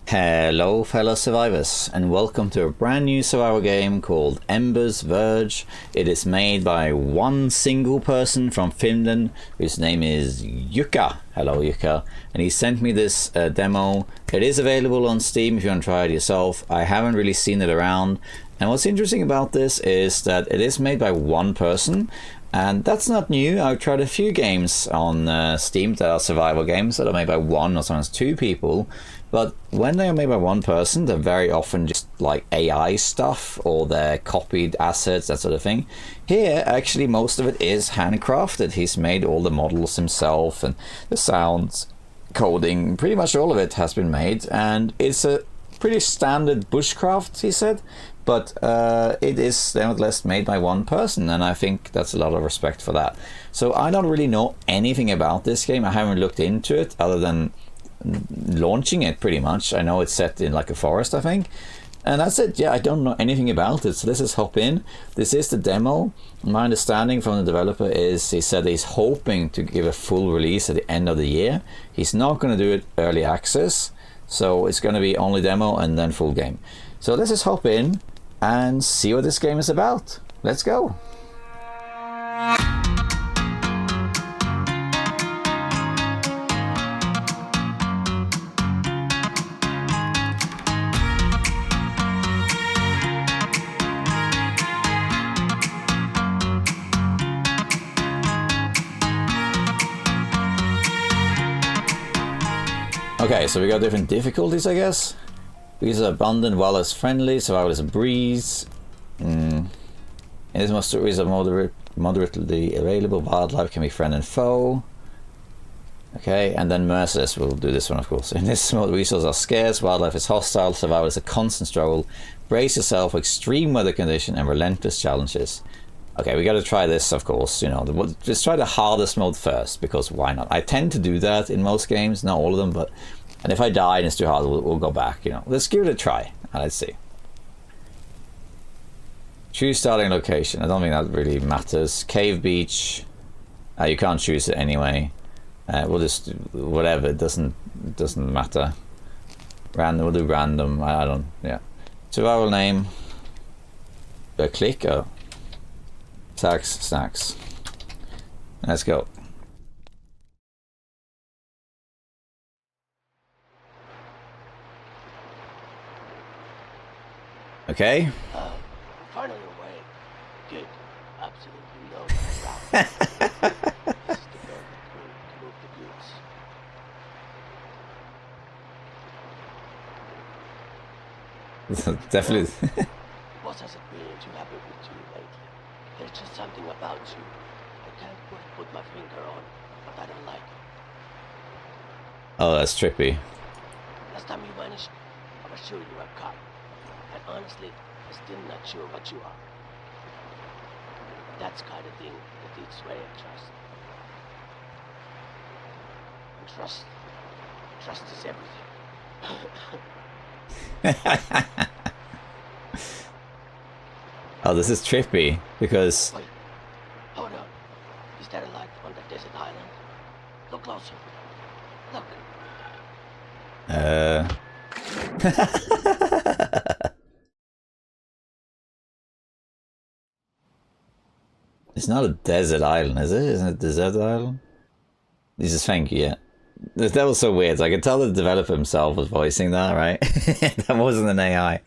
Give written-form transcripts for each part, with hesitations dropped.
Hello fellow survivors, and welcome to a brand new survival game called Ember's Verge. It is made by one single person from Finland whose name is Jukka. Hello Jukka. And he sent me this demo. It is available on Steam if you want to try it yourself. I haven't really seen it around. And what's interesting about this is that it is made by one person. And that's not new. I've tried a few games on Steam that are survival games that are made by one or sometimes two people. But when they are made by one person, they're very often just like AI stuff or they're copied assets, that sort of thing. Here, actually, most of it is handcrafted. He's made all the models himself and the sounds, coding, pretty much all of it has been made. And it's a pretty standard bushcraft, he said. But it is nevertheless made by one person, and I think that's a lot of respect for that. So I don't really know anything about this game. I haven't looked into it other than launching it pretty much. I know it's set in like a forest, I think. And that's it. Yeah, I don't know anything about it. So let's just hop in. This is the demo. My understanding from the developer is he said he's hoping to give a full release at the end of the year. He's not going to do it early access. So it's going to be only demo and then full game. So let's just hop in and see what this game is about. Let's go. Okay, so we got different difficulties, I guess. These are abundant, wildlife friendly, survival is a breeze. In this most stories are moderately available. Wildlife can be friend and foe. Okay, and then merciless. We'll do this one, of course. In this mode, resources are scarce, wildlife is hostile, survival is a constant struggle. Brace yourself for extreme weather condition and relentless challenges. Okay, we got to try this, of course. You know, let's try the hardest mode first, because why not? I tend to do that in most games, not all of them, but. And if I die and it's too hard, we'll go back, you know. Let's give it a try. Let's see. Choose starting location. I don't think that really matters. Cave beach. You can't choose it anyway. We'll just whatever. It doesn't matter. Random. We'll do random. I don't. Yeah. Survival name. Click. Oh. Snacks. Let's go. Okay. Finally away. Good. Absolutely no doubt. This is the perfect way to move the goods. Definitely. What has it been too happy with you lately? There's just something about you. I can't quite put my finger on, but I don't like it. Oh, that's trippy. Last time you vanished, I was sure you were caught. And honestly, I'm still not sure what you are. That's kind of thing that it's very trust. And trust is everything. Oh, this is trippy because. Wait, hold on. Is there a light on the desert island? Look closer. Look. It's not a desert island, is it? Isn't it a desert island? This is thank you, yeah. That was so weird. I could tell the developer himself was voicing that, right? That wasn't an AI.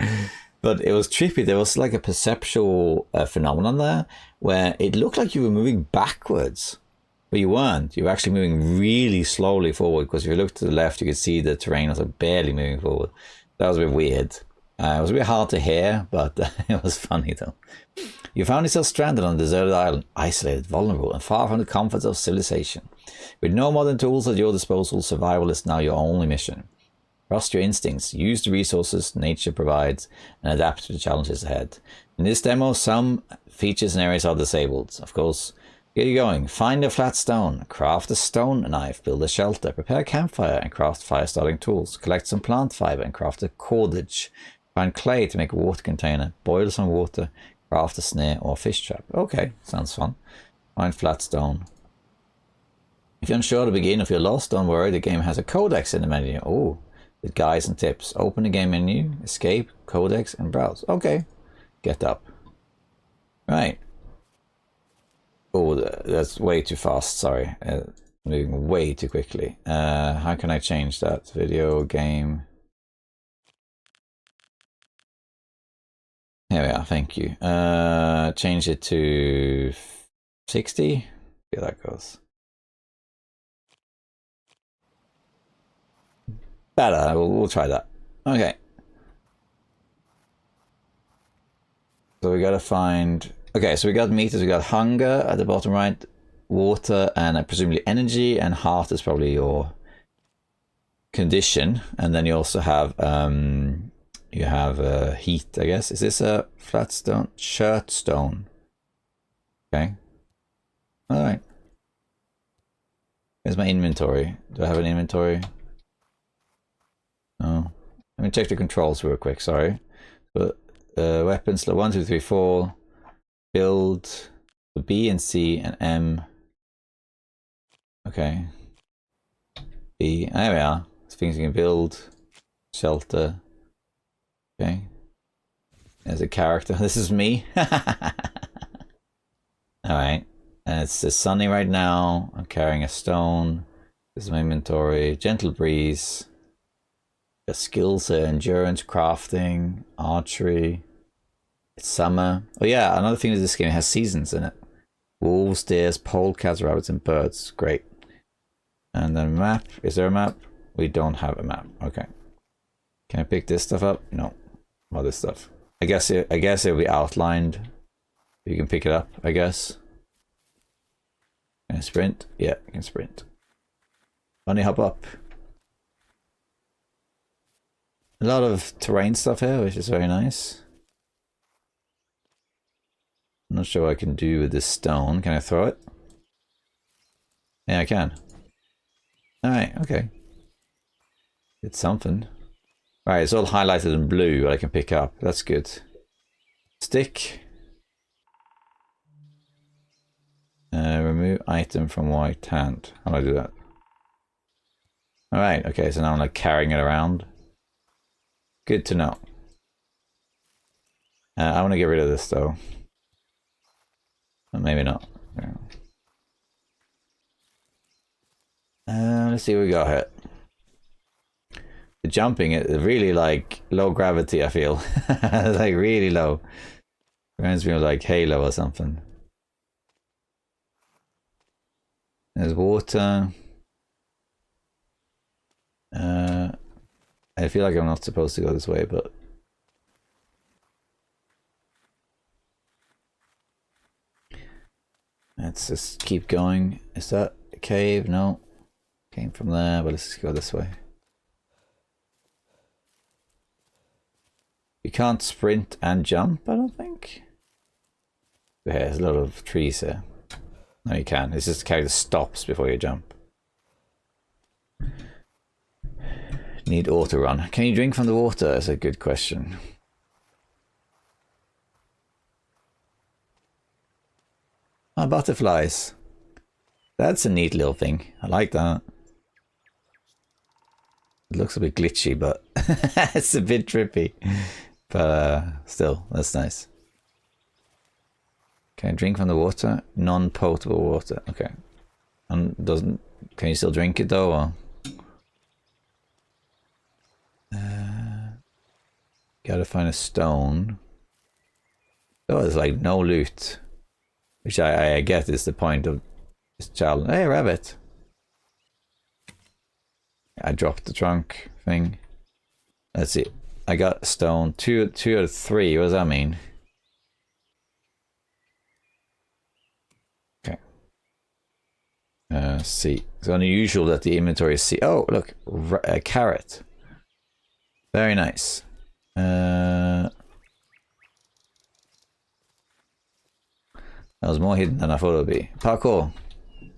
But it was trippy. There was like a perceptual phenomenon there where it looked like you were moving backwards. But you weren't. You were actually moving really slowly forward because if you looked to the left, you could see the terrain was like barely moving forward. That was a bit weird. It was a bit hard to hear, but it was funny though. You found yourself stranded on a deserted island, isolated, vulnerable, and far from the comforts of civilization. With no modern tools at your disposal, survival is now your only mission. Trust your instincts, use the resources nature provides, and adapt to the challenges ahead. In this demo, some features and areas are disabled. Of course, get you going. Find a flat stone, craft a stone knife, build a shelter, prepare a campfire, and craft fire-starting tools. Collect some plant fiber and craft a cordage. Find clay to make a water container, boil some water, craft a snare or fish trap. Okay, sounds fun. Find flat stone. If you're unsure to begin, if you're lost, don't worry, the game has a codex in the menu. Oh, with guides and tips. Open the game menu, escape, codex, and browse. Okay. Get up. Right. Oh, that's way too fast. Sorry. Moving way too quickly. How can I change that? Video game. Here we are. Thank you. Change it to 60. Yeah, that goes. Better. We'll try that. Okay. So we gotta find. Okay, so we got meters. We got hunger at the bottom right, water, and presumably energy, and heart is probably your condition. And then you also have you have heat, I guess. Is this a flat stone? Shirt stone. Okay. All right. Here's my inventory. Do I have an inventory? No. Let me check the controls real quick. Sorry. But weapons 1, 2, 3, 4. Build B and C and M. Okay. B. There we are. Things you can build. Shelter. Okay. There's a character. This is me. Alright. And it's sunny right now. I'm carrying a stone. This is my inventory. Gentle breeze. The skills are endurance, crafting, archery. It's summer. Oh yeah, another thing is this game has seasons in it. Wolves, deers, polecats, rabbits, and birds. Great. And then map. Is there a map? We don't have a map. Okay. Can I pick this stuff up? No. Other stuff. I guess it'll be outlined. You can pick it up, I guess. Can I sprint? Yeah, I can sprint. Bunny hop up. A lot of terrain stuff here, which is very nice. I'm not sure what I can do with this stone. Can I throw it? Yeah, I can. Alright, okay. It's something. Right, it's all highlighted in blue, what I can pick up. That's good. Stick. Remove item from right hand. How do I do that? Alright, okay, so now I'm like carrying it around. Good to know. I want to get rid of this though. Or maybe not. Let's see what we got here. The jumping is really like low gravity, I feel. Like really low. Reminds me of like Halo or something. There's water. I feel like I'm not supposed to go this way, but let's just keep going. Is that a cave? No. Came from there, but let's just go this way. You can't sprint and jump, I don't think. Yeah, there's a lot of trees here. No, you can. It's just the character stops before you jump. Need auto run. Can you drink from the water? That's a good question. Oh, butterflies. That's a neat little thing. I like that. It looks a bit glitchy, but it's a bit trippy. But still, that's nice. Can I drink from the water? Non-potable water. Okay. And can you still drink it though? Or? Gotta find a stone. Oh, there's like no loot. Which I get is the point of this challenge. Hey, rabbit. I dropped the trunk thing. Let's see. I got a stone. Two out of three. What does that mean? Okay. C. It's unusual that the inventory is C. Oh, look. A carrot. Very nice. That was more hidden than I thought it would be. Parkour.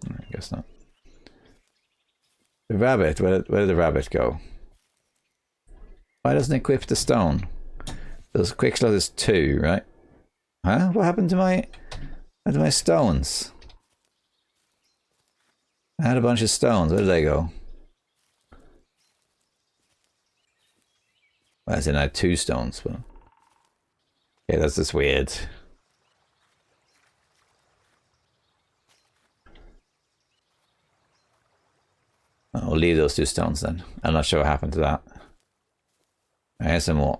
I guess not. The rabbit. Where did the rabbit go? Why doesn't it equip the stone? There's quick slot is 2, right? Huh? What happened to my stones? I had a bunch of stones. Where did they go? Well, as in I had 2 stones, but... Okay, that's just weird. I'll leave those 2 stones then. I'm not sure what happened to that. Here's some more.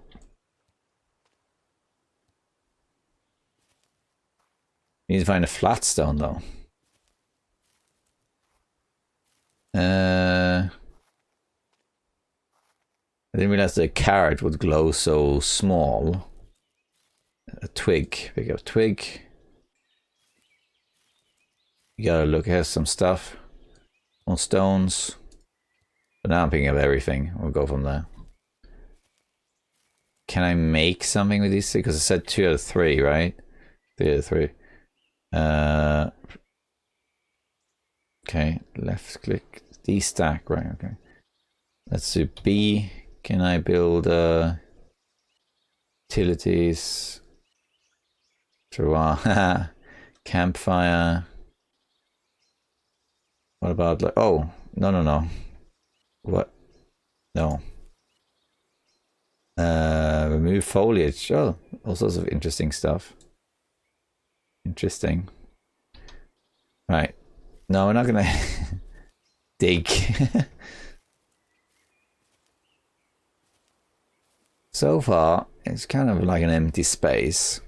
Need to find a flat stone though. I didn't realize the carrot would glow so small. A twig. Pick up twig. You gotta look at some stuff. More stones. But now I'm picking up everything. We'll go from there. Can I make something with these things? Because it said 2 out of 3, right? 3 out of 3. Okay, left click. D-stack, right, okay. Let's do B. Can I build utilities? Through campfire. What about like, oh, no. What? No. Remove foliage. Oh, all sorts of interesting stuff. Interesting. Right. No, we're not gonna dig. So far, it's kind of like an empty space.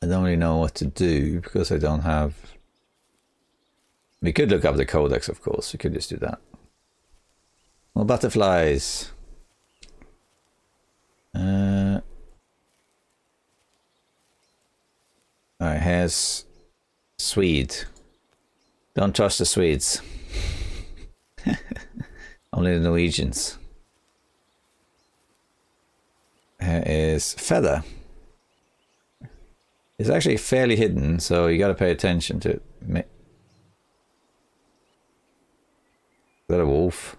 I don't really know what to do because I don't have... We could look up the codex, of course. We could just do that. More butterflies. Alright, here's Swede. Don't trust the Swedes. Only the Norwegians. Here is feather. It's actually fairly hidden, so you gotta pay attention to it. Is that a wolf?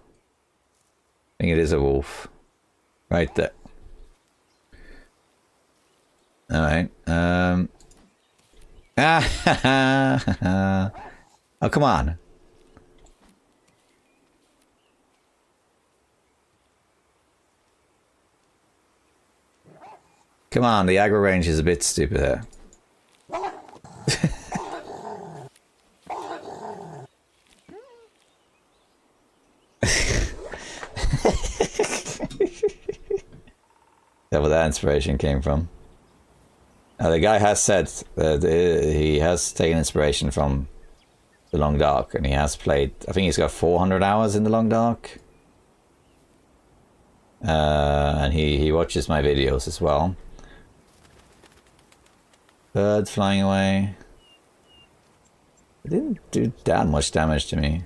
I think it is a wolf. Right there. Alright. Oh, come on. Come on, the aggro range is a bit stupid here. That's where that inspiration came from. The guy has said that he has taken inspiration from The Long Dark, and he has played, I think he's got 400 hours in The Long Dark. And he watches my videos as well. Bird flying away. It didn't do that much damage to me.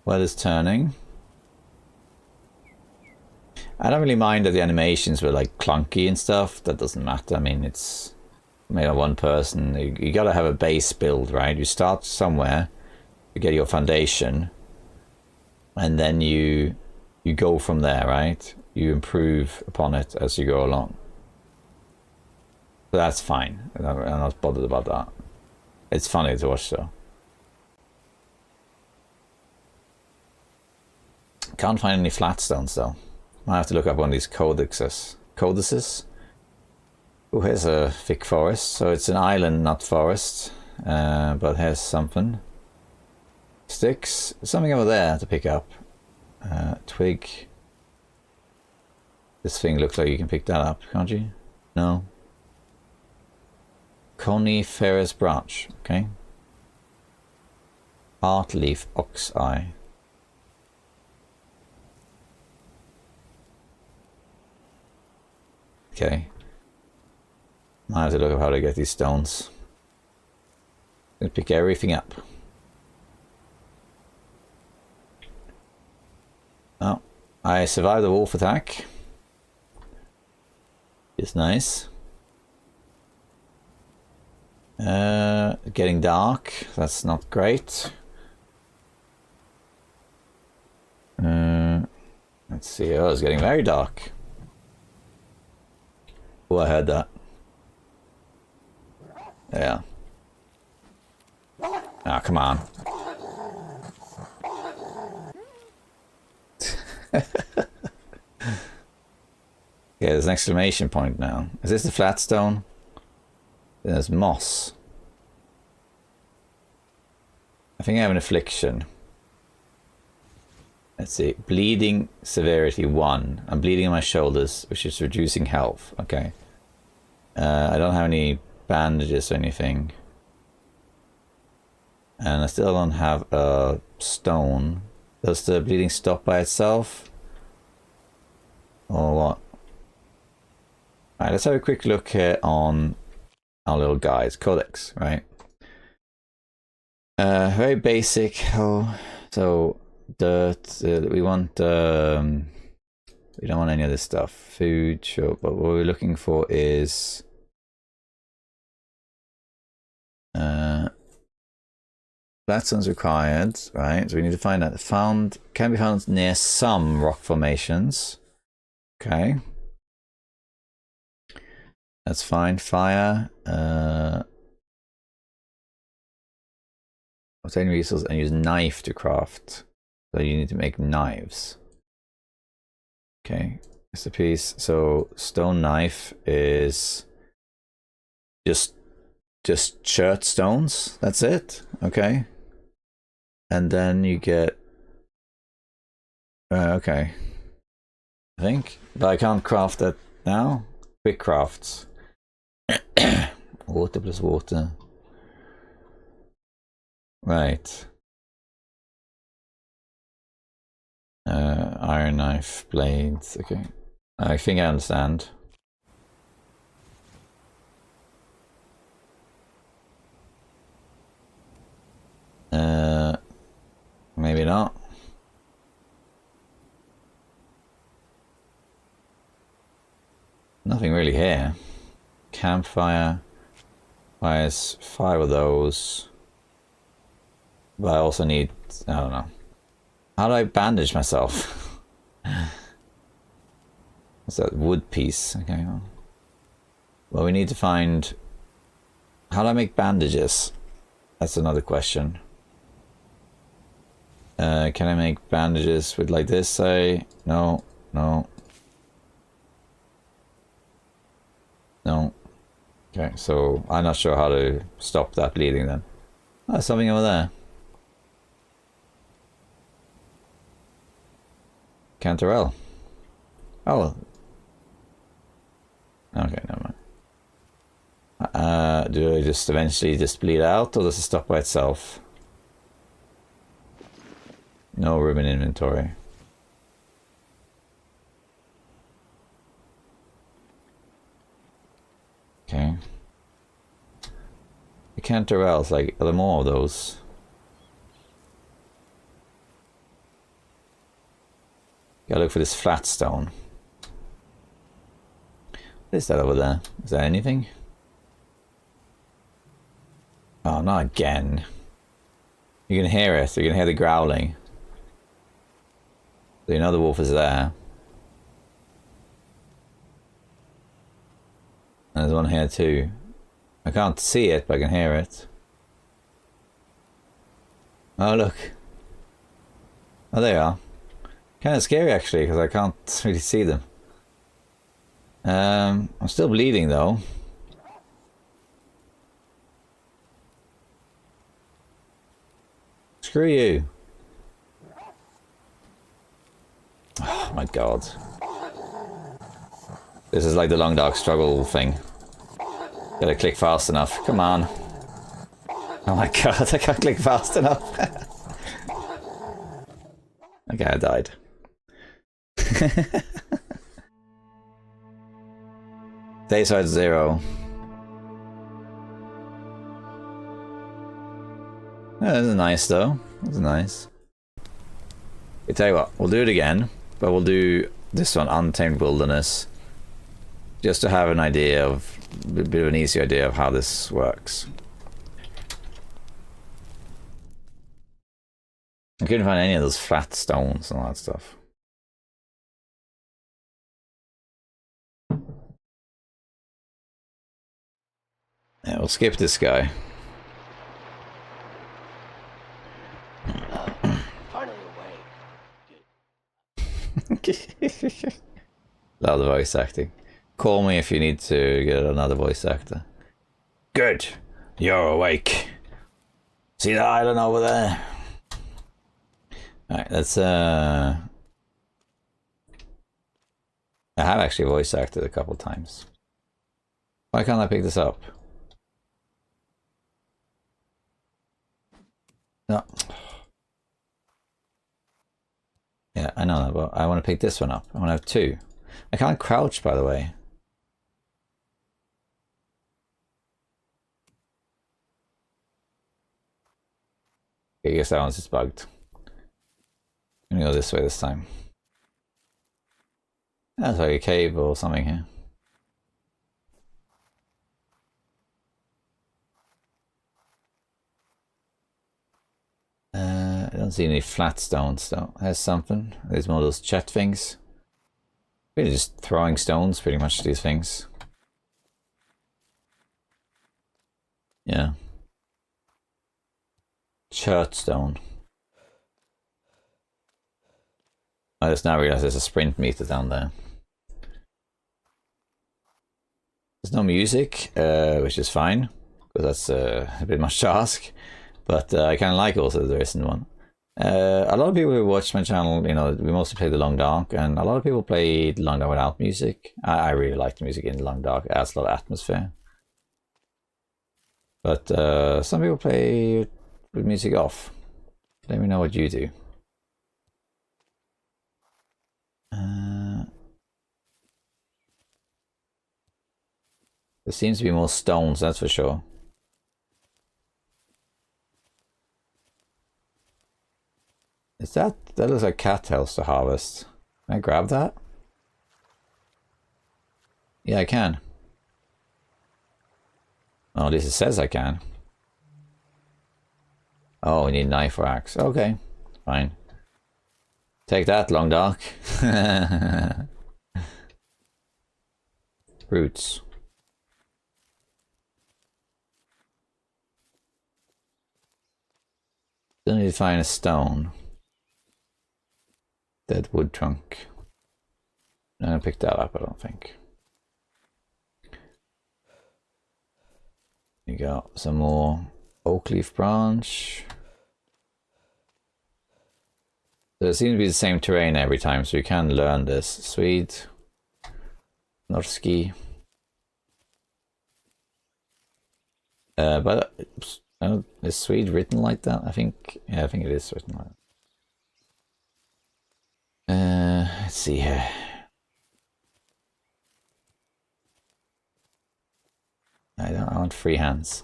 Well, it's turning. I don't really mind that the animations were like clunky and stuff. That doesn't matter. I mean, it's made by one person. You gotta have a base build, right? You start somewhere, you get your foundation, and then you go from there, right? You improve upon it as you go along. So that's fine. I'm not bothered about that. It's funny to watch though. Can't find any flat stones though. I have to look up one of these codices. Oh, here's a thick forest. So it's an island, not forest. But here's something. Sticks. There's something over there to pick up. Twig. This thing looks like you can pick that up, can't you? No. Coniferous branch. Okay. Heart leaf ox eye. Okay. I have to look up how to get these stones. I'm gonna pick everything up. Oh, I survived the wolf attack. It's nice. Getting dark. That's not great. Let's see. Oh, it's getting very dark. Oh, I heard that. Yeah. Ah, come on. Yeah, there's an exclamation point now. Is this the flat stone? Then there's moss. I think I have an affliction. Let's see. Bleeding severity 1. I'm bleeding on my shoulders, which is reducing health. Okay. I don't have any bandages or anything. And I still don't have a stone. Does the bleeding stop by itself? Or what? Alright, let's have a quick look here on our little guides. Codex, right? Very basic. Oh, so dirt. We want. We don't want any of this stuff. Food, sure. But what we're looking for is. Blackstone's required, right? So we need to find that. Can be found near some rock formations. Okay. That's fine. Fire. Obtain resources and use knife to craft. So you need to make knives. Okay. It's a piece. So stone knife is just shirt stones. That's it. Okay. And then you get okay. I think. But I can't craft that now. Quick crafts. Water plus water. Right. Iron knife, blades. Okay. I think I understand. Maybe not. Nothing really here. Campfire. Fires 5 of those. But I also need, I don't know. How do I bandage myself? What's that? Wood piece. Okay. Well, we need to find... How do I make bandages? That's another question. Can I make bandages with like this, say? No. No. No. Okay, so I'm not sure how to stop that bleeding then. Oh, there's something over there. Cantarell. Oh. Okay, never mind. Do I just eventually just bleed out, or does it stop by itself? No room in inventory. Okay. The cantarells, like, are there more of those? Gotta look for this flat stone. What is that over there? Is that anything? Oh, not again. You can hear it. You can hear the growling. So you know the wolf is there. And there's one here too. I can't see it, but I can hear it. Oh, look. Oh, there you are. Kind of scary actually, because I can't really see them. I'm still bleeding though. Screw you. Oh my god. This is like the long dark struggle thing. Gotta click fast enough. Come on. Oh my god, I can't click fast enough. Okay, I died. Dayside 0. Oh, this is nice though. This is nice. I tell you what, we'll do it again, but we'll do this one, Untamed Wilderness, just to have an idea of, a bit of an easy idea of how this works. I couldn't find any of those flat stones and all that stuff. Yeah, we'll skip this guy. Finally awake. Good. Love the voice acting. Call me if you need to get another voice actor. Good. You're awake. See the island over there? Alright, let's I have actually voice acted a couple times. Why can't I pick this up? No. Yeah, I know that, but I want to pick this one up. I want to have two. I can't crouch, by the way. I guess that one's just bugged. I'm gonna go this way this time. That's like a cave or something here. I don't see any flat stones though. There's something. There's more of those chat things. Really just throwing stones pretty much, these things. Yeah. Church stone. I just now realize there's a sprint meter down there. There's no music, which is fine, because that's a bit much to ask. But I kind of like also there isn't one. A lot of people who watch my channel, you know, we mostly play the Long Dark, and a lot of people play the Long Dark without music. I really like the music in the Long Dark. It adds a lot of atmosphere. But some people play with music off. Let me know what you do. There seems to be more stones, that's for sure. Is that looks like cattails to harvest. Can I grab that? Yeah, I can. Oh, at least it says I can. Oh, we need a knife or axe. Okay, fine. Take that, Long Dark. Roots. Still need to find a stone. Dead wood trunk. I'm gonna pick that up, I don't think. You got some more oak leaf branch. So it seems to be the same terrain every time, so you can learn this. Swede. Norski. But is Swede written like that? I think, yeah, I think it is written like that. Let's see here. I want free hands.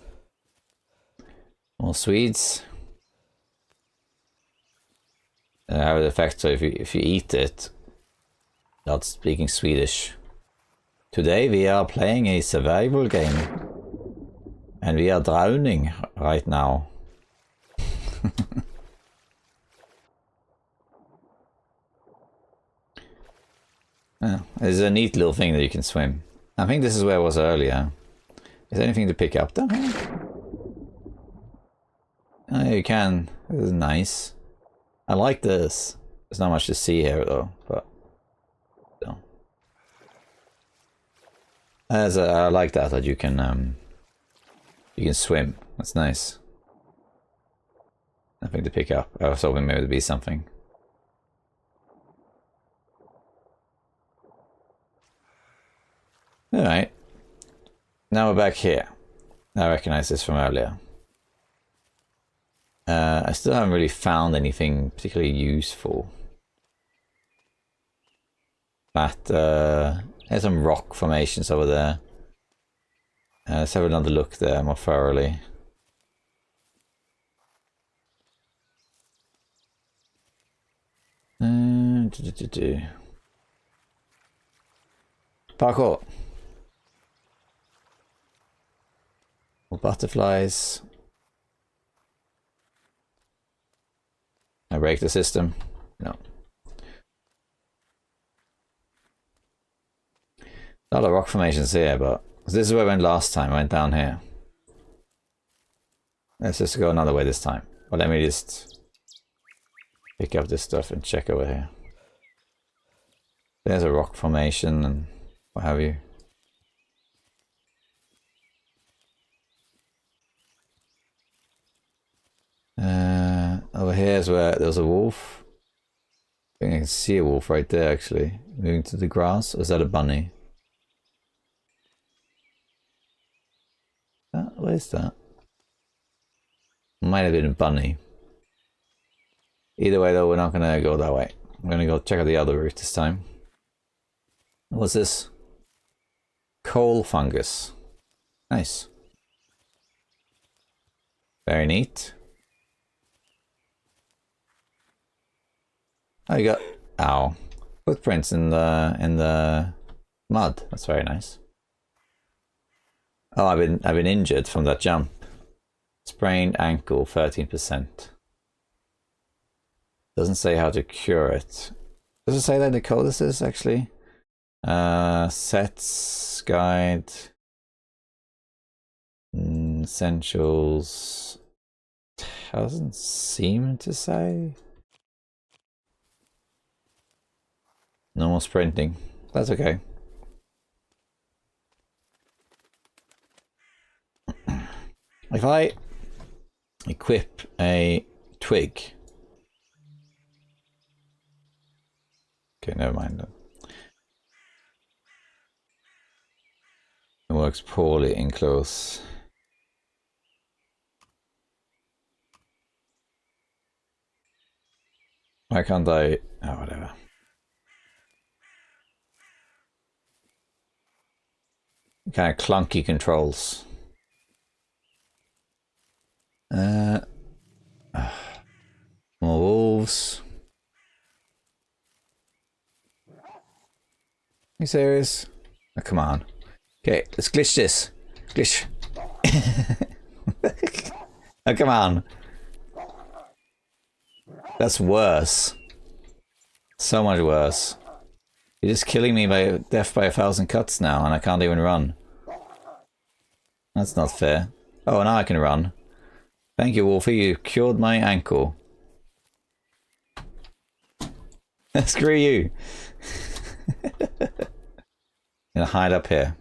More Swedes. Have the effect, so if you eat it, not speaking Swedish. Today we are playing a survival game. And we are drowning right now. Oh, there's a neat little thing that you can swim. I think this is where I was earlier. Is there anything to pick up down here? Oh, you can. This is nice. I like this. There's not much to see here though, but still. I like that you can swim. That's nice. Nothing to pick up. I was hoping maybe there'd be something. Alright. Now we're back here. I recognize this from earlier. I still haven't really found anything particularly useful. But there's some rock formations over there. Let's have another look there more thoroughly. Parkour. More butterflies. I break the system? No. A lot of rock formations here, but this is where I went last time. I went down here. Let's just go another way this time. Well, let me just pick up this stuff and check over here. There's a rock formation and what have you. Over here is where there's a wolf. I think I can see a wolf right there actually. Moving to the grass. Or is that a bunny? What is that? Might have been a bunny. Either way though, we're not gonna go that way. I'm gonna go check out the other route this time. What's this? Coal fungus. Nice. Very neat. Oh, you got footprints in the mud. That's very nice. Oh, I've been injured from that jump. Sprained ankle, 13%. Doesn't say how to cure it. Does it say that in the codices actually? Sets guide, essentials. Doesn't seem to say. No more sprinting. That's okay. If I equip a twig. Okay, never mind then. It works poorly in close. Why can't I? Oh, whatever. Kind of clunky controls. More wolves. Are you serious? Oh, come on. Okay, let's glitch this. Glitch. Oh, come on. That's worse. So much worse. You're just killing me by death by 1,000 cuts now, and I can't even run. That's not fair. Oh, now I can run. Thank you, Wolfie. You cured my ankle. Screw you. Gonna hide up here.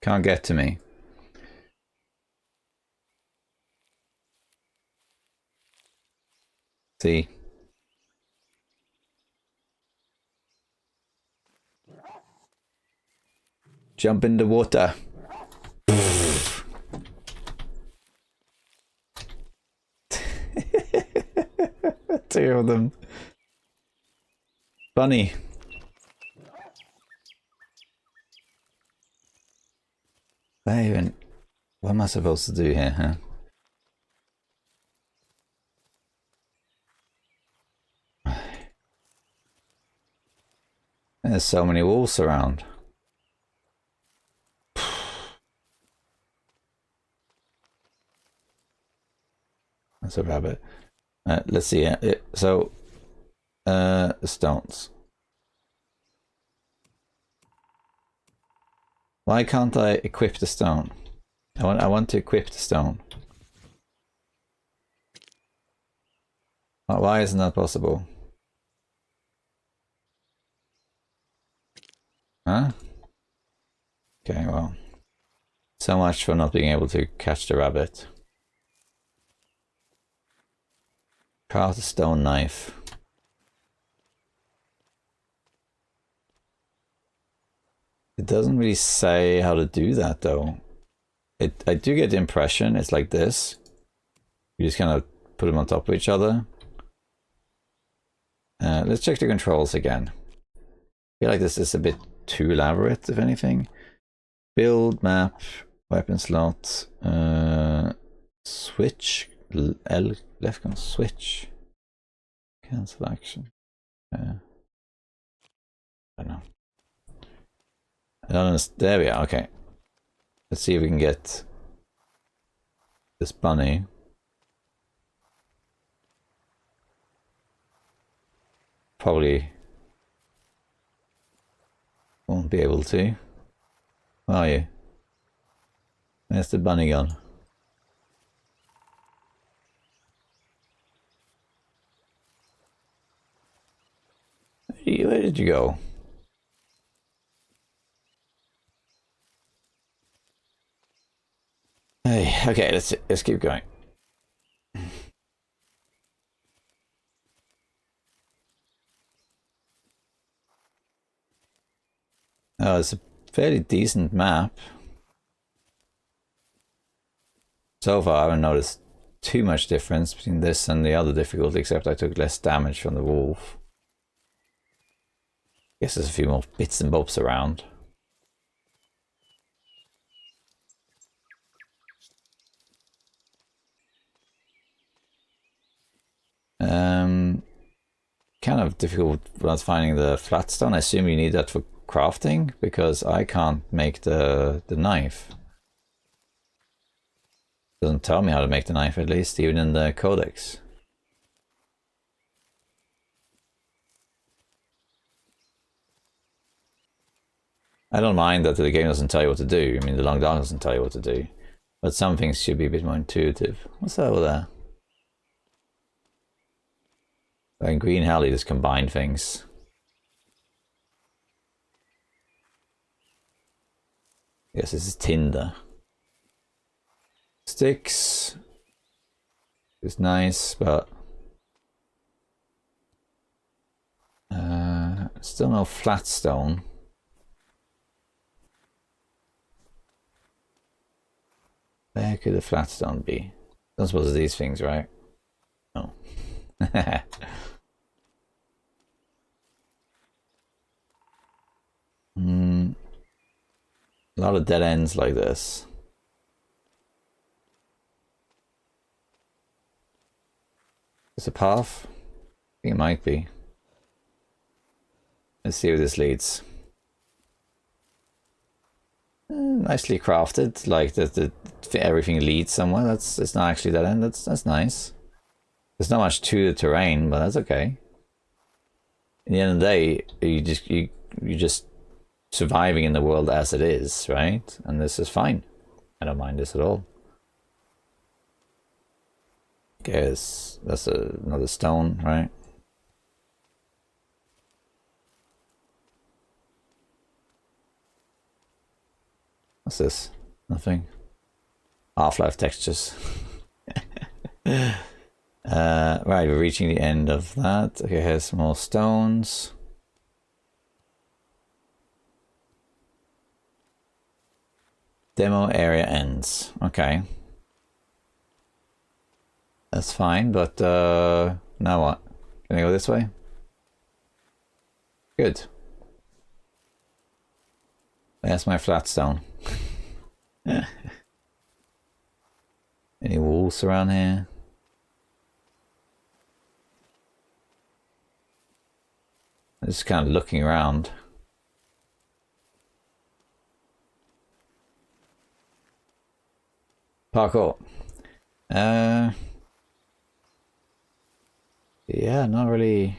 Can't get to me. See? Jump in the water. Two of them. Bunny. What am I supposed to do here, huh? There's so many wolves around. That's a rabbit. Let's see. The stones. Why can't I equip the stone? I want to equip the stone. Why isn't that possible? Huh? Okay, well. So much for not being able to catch the rabbit. Craft a stone knife. It doesn't really say how to do that though. I do get the impression it's like this. You just kind of put them on top of each other. Let's check the controls again. I feel like this is a bit too elaborate, if anything. Build, map, weapon slot, switch, L, left can switch, cancel action. I don't know. I don't understand. There we are. Okay. Let's see if we can get this bunny. Probably won't be able to. Where are you? Where's the bunny gone? Where did you go? Hey, okay, let's keep going. Oh, it's a fairly decent map. So far, I haven't noticed too much difference between this and the other difficulty, except I took less damage from the wolf. Guess there's a few more bits and bobs around. Kind of difficult when I was finding the flat stone. I assume you need that for crafting, because I can't make the knife. Doesn't tell me how to make the knife, at least, even in the codex. I don't mind that the game doesn't tell you what to do. I mean, the long dark doesn't tell you what to do. But some things should be a bit more intuitive. What's that over there? And green hell, you just combine things. Yes, this is tinder. Sticks is nice, but still no flat stone. Where could the flat stone be? Don't suppose it's these things, right? No. A lot of dead ends like this. Is a path? I think it might be. Let's see where this leads. Nicely crafted, like that everything leads somewhere. It's not actually that end. That's nice. There's not much to the terrain, but that's okay. In the end of the day, you just surviving in the world as it is, right? And this is fine. I don't mind this at all. Guess that's another stone, right? What's this? Nothing. Half-Life textures. Right, we're reaching the end of that. Okay, here's some more stones. Demo area ends. Okay. That's fine, but now what? Can I go this way? Good. There's my flat stone. Any wolves around here? I'm just kind of looking around. Parkour. Yeah, not really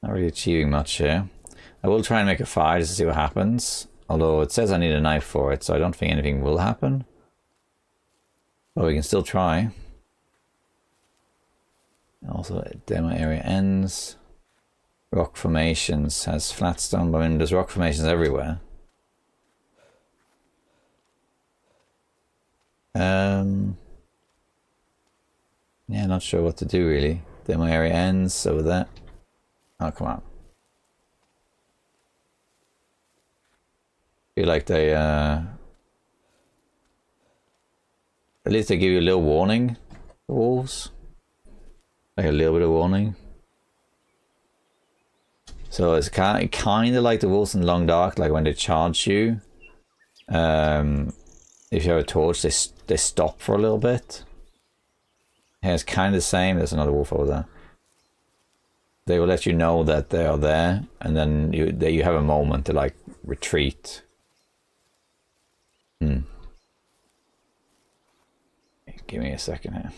achieving much here. I will try and make a fire just to see what happens. Although it says I need a knife for it, so I don't think anything will happen. But we can still try. Also, demo area ends. Rock formations has flat stone, but I mean, there's rock formations everywhere. Yeah, not sure what to do really. Demo area ends over there. Oh, come on. Feel like they at least they give you a little warning, the wolves. Like a little bit of warning. So it's kind of like the wolves in Long Dark, like when they charge you. If you have a torch, they stop for a little bit. Yeah, it's kind of the same. There's another wolf over there. They will let you know that they are there, and then you have a moment to like retreat. Give me a second here.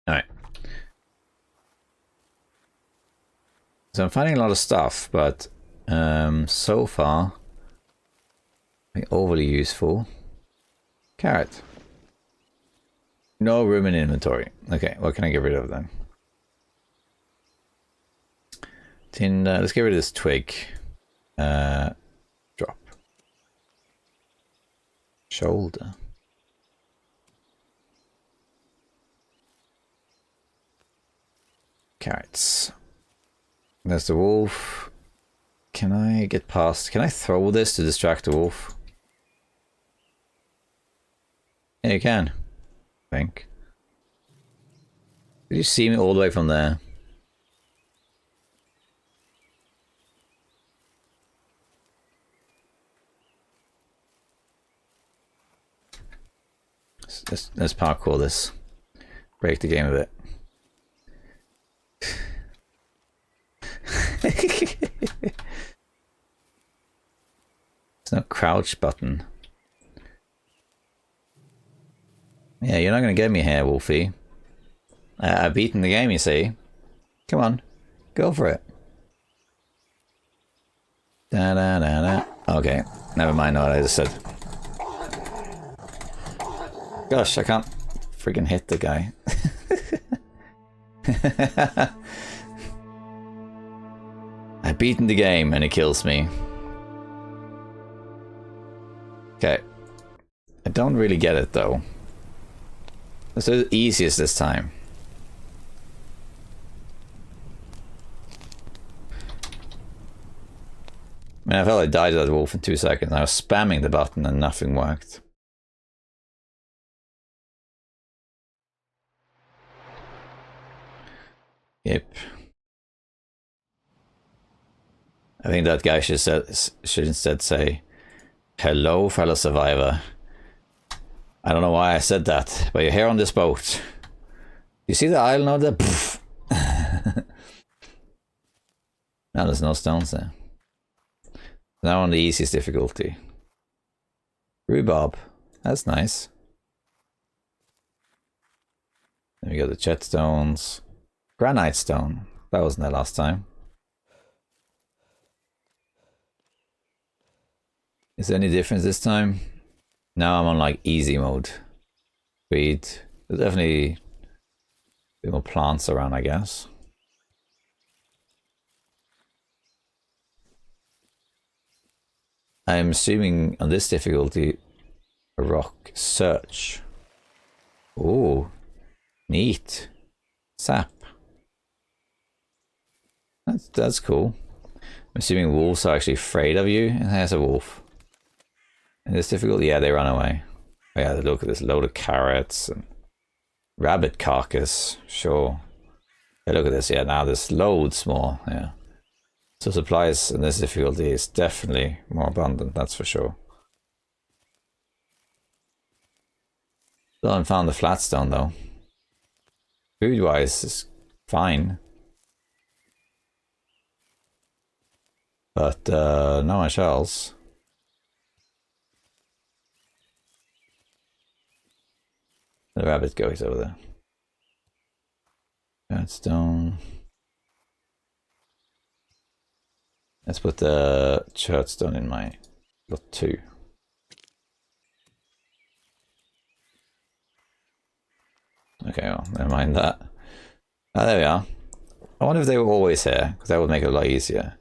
All right. So I'm finding a lot of stuff, but so far, overly useful. Carrot. No room in inventory. Okay, what can I get rid of then? Tinder. Let's get rid of this twig. Drop. Shoulder. Carrots. There's the wolf. Can I get past? Can I throw this to distract the wolf? Yeah, you can. I think. Did you see me all the way from there? Let's parkour this. Break the game a bit. There's no crouch button. Yeah, you're not going to get me here, Wolfie. I've beaten the game, you see. Come on. Go for it. Da da da da. Okay, never mind what I just said. Gosh, I can't freaking hit the guy. I've beaten the game and it kills me. Okay. I don't really get it though. It's the easiest this time. I mean, I felt I died to that wolf in 2 seconds. I was spamming the button and nothing worked. Yep. I think that guy should instead say, "Hello, fellow survivor. I don't know why I said that, but you're here on this boat. You see the island over there? Now there's no stones there. Now on the easiest difficulty. Rhubarb. That's nice. Then we got the jet stones. Granite stone. That wasn't there last time. Is there any difference this time? Now I'm on like easy mode. Speed. There's definitely a bit more plants around, I guess. I'm assuming on this difficulty, a rock search. Oh, neat. Sap. That's cool. I'm assuming wolves are actually afraid of you. And there's a wolf. In this difficulty, yeah, they run away. Oh, yeah, look at this load of carrots and rabbit carcass. Sure. Yeah, look at this. Yeah, now there's loads more. Yeah. So supplies in this difficulty is definitely more abundant. That's for sure. Still haven't found the flatstone though. Food-wise, it's fine. But no much else. The rabbit goes over there. Redstone. Let's put the churchstone in my lot 2. Okay, well, never mind that. Ah, there we are. I wonder if they were always here, because that would make it a lot easier.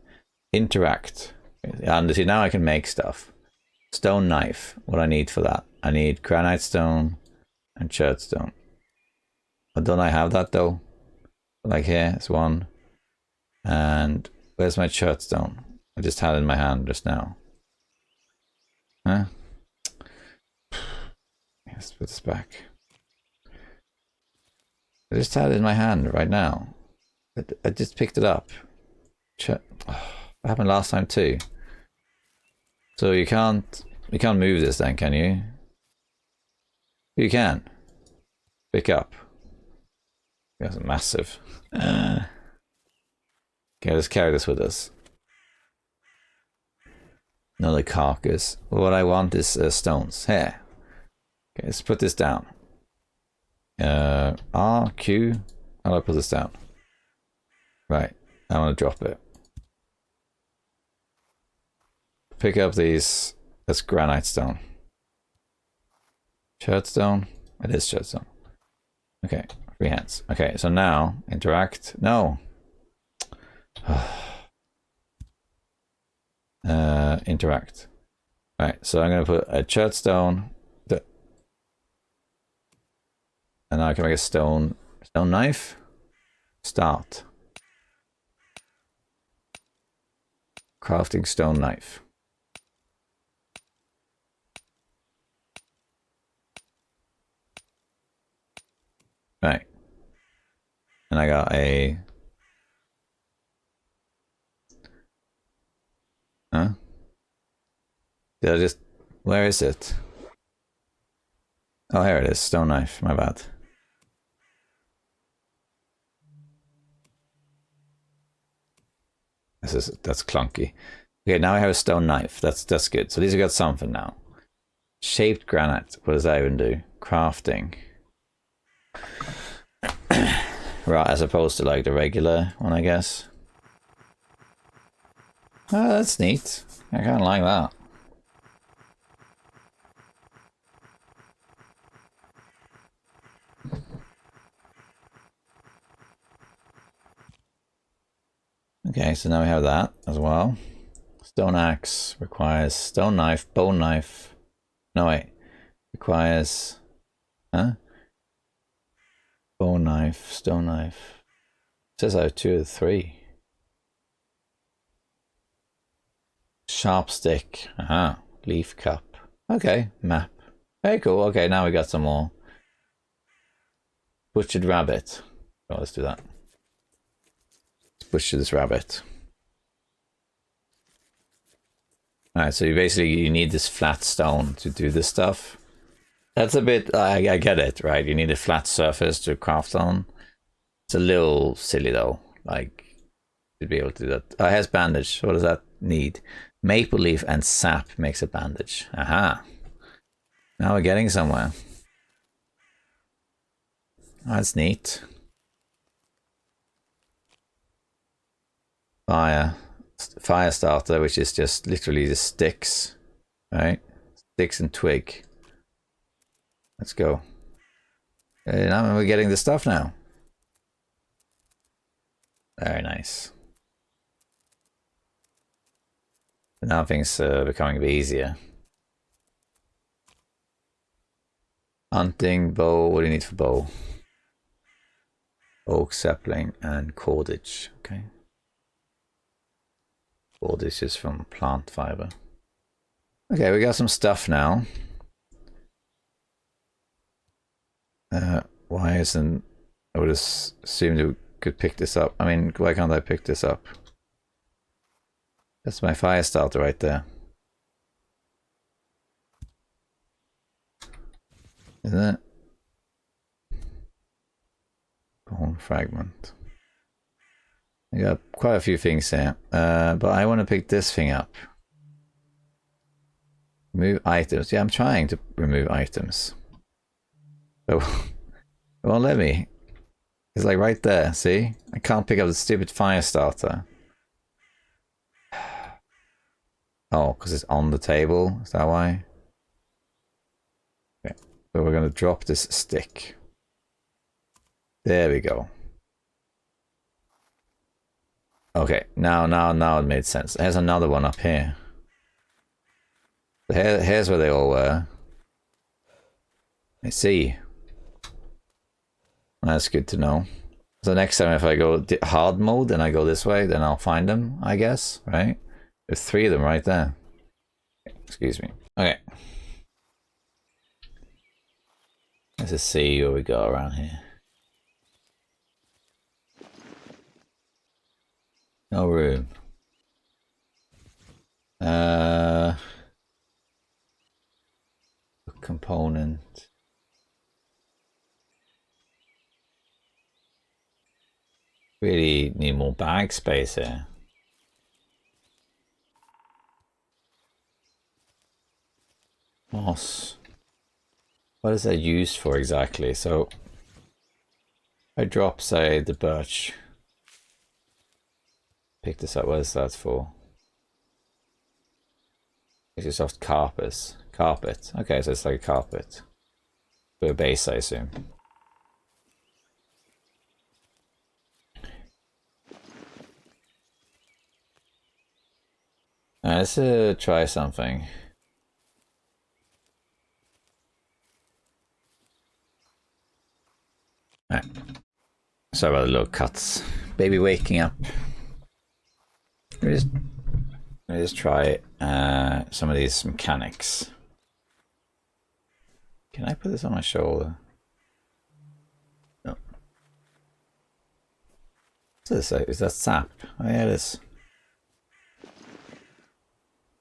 Interact. And see, now I can make stuff. Stone knife. What I need for that? I need granite stone and churchstone. But don't I have that though? Like here, it's one. And where's my churchstone? I just had it in my hand just now. Huh? Let's put this back. I just had it in my hand right now. I just picked it up. That happened last time too. So you can't move this then, can you? You can. Pick up. That's massive. Okay, let's carry this with us. Another carcass. What I want is stones. Here. Okay, let's put this down. R, Q. How do I put this down? Right. I want to drop it. Pick up these. That's granite stone. Churchstone. It is churchstone. Okay. 3 hands. Okay, so now interact. No. Interact. Right, so I'm going to put a churchstone And now I can make a stone knife. Start. Crafting stone knife. Right. And I got a... Huh? Did I just... Where is it? Oh, here it is. Stone knife. My bad. That's clunky. Okay, now I have a stone knife. That's good. So these have got something now. Shaped granite. What does that even do? Crafting. Right, as opposed to like the regular one, I guess. Oh, that's neat. I kind of like that. Okay, so now we have that as well. Stone axe requires stone knife, bone knife. No, wait. Requires... Huh? Bone knife, stone knife. It says I have 2 of 3. Sharp stick. Aha. Leaf cup. Okay, map. Very cool. Okay, now we got some more. Butchered rabbit. Oh, let's do that. Let's butcher this rabbit. Alright, so you need this flat stone to do this stuff. That's a bit, I get it, right? You need a flat surface to craft on. It's a little silly though, like, to be able to do that. Oh, it has bandage. What does that need? Maple leaf and sap makes a bandage. Aha. Now we're getting somewhere. That's neat. Fire starter, which is just literally the sticks, right? Sticks and twig. Let's go. Now we're getting the stuff now. Very nice. Now things are becoming a bit easier. Hunting, bow. What do you need for bow? Oak, sapling, and cordage. Okay. Cordage is from plant fiber. Okay, we got some stuff now. Why isn't... I would have assumed we could pick this up. I mean, why can't I pick this up? That's my fire starter right there. Isn't it? Bone fragment. I got quite a few things here. But I want to pick this thing up. Remove items. Yeah, I'm trying to remove items. But it won't let me. It's like right there, see? I can't pick up the stupid fire starter. Oh, because it's on the table? Is that why? Okay. So we're going to drop this stick. There we go. Okay, now it made sense. There's another one up here. Here's where they all were. I see. That's good to know. So next time if I go hard mode and I go this way, then I'll find them, I guess, right? There's 3 of them right there. Excuse me. Okay. Let's just see where we go around here. No room. Component. Really need more bag space here. Moss. What is that used for exactly? So I drop, say, the birch. Pick this up. What is that for? It's just soft carpet. Carpet. Okay, so it's like a carpet. For a base, I assume. Let's try something. Alright. Sorry about the little cuts. Baby waking up. Let me just try some of these mechanics. Can I put this on my shoulder? No. What's this? Is that sap? Oh yeah, it is.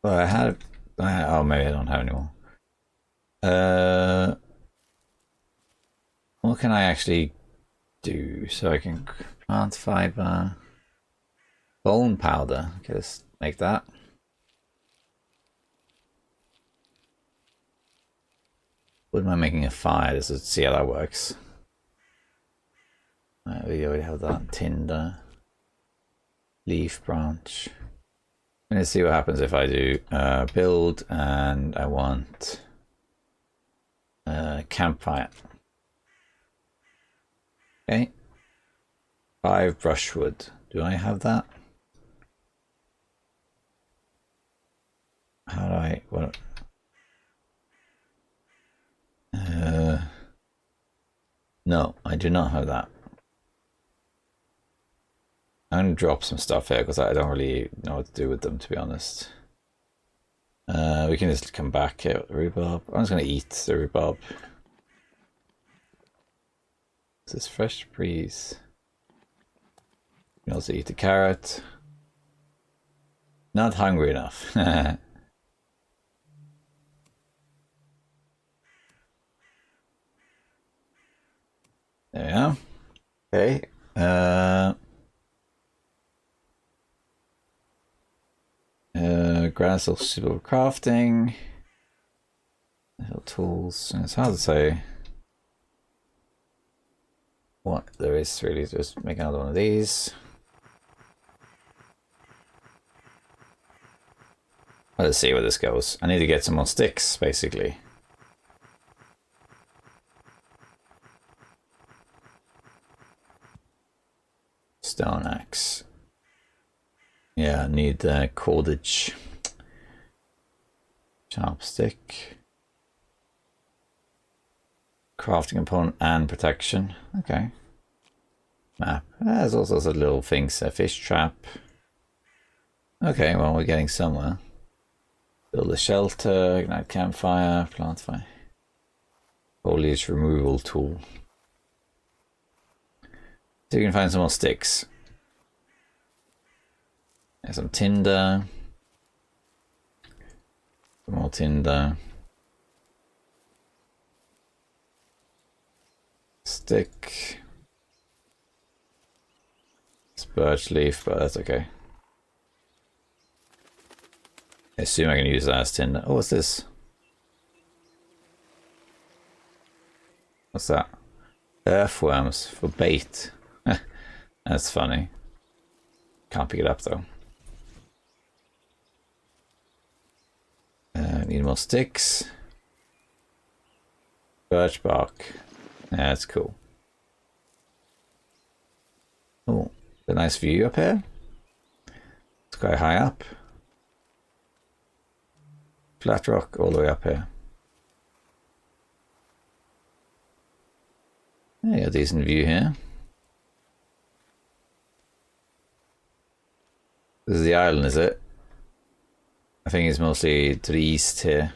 Well, I had... oh, maybe I don't have anymore. What can I actually do? So I can plant fiber... Bone powder. Okay, let's make that. What am I making a fire? Let's see how that works. We already have that. Tinder. Leaf branch. Let's see what happens if I do build and I want campfire. Okay. 5 brushwood. Do I have that? How do I... what? No, I do not have that. I'm going to drop some stuff here because I don't really know what to do with them, to be honest. We can just come back here with rhubarb. I'm just going to eat the rhubarb. This is fresh breeze. You can also eat the carrot. Not hungry enough. There we go. Okay. Grass or suitable crafting. Little tools. And it's hard to say what there is really. Just make another one of these. Let's see where this goes. I need to get some more sticks, basically. Stone axe. Yeah, I need cordage. Sharp stick. Crafting component and protection. Okay. Map. There's all sorts of little things. A fish trap. Okay, well, we're getting somewhere. Build a shelter, ignite campfire, plant fire. Foliage removal tool. So you can find some more sticks. There's some tinder. Some more tinder. Stick. It's birch leaf, but that's okay. I assume I can use that as tinder. Oh, what's this? What's that? Earthworms for bait. That's funny. Can't pick it up though. Need more sticks. Birch bark. Yeah, that's cool. Oh, a nice view up here. It's quite high up. Flat rock all the way up here. Yeah, a decent view here. This is the island, is it? I think it's mostly to the east here.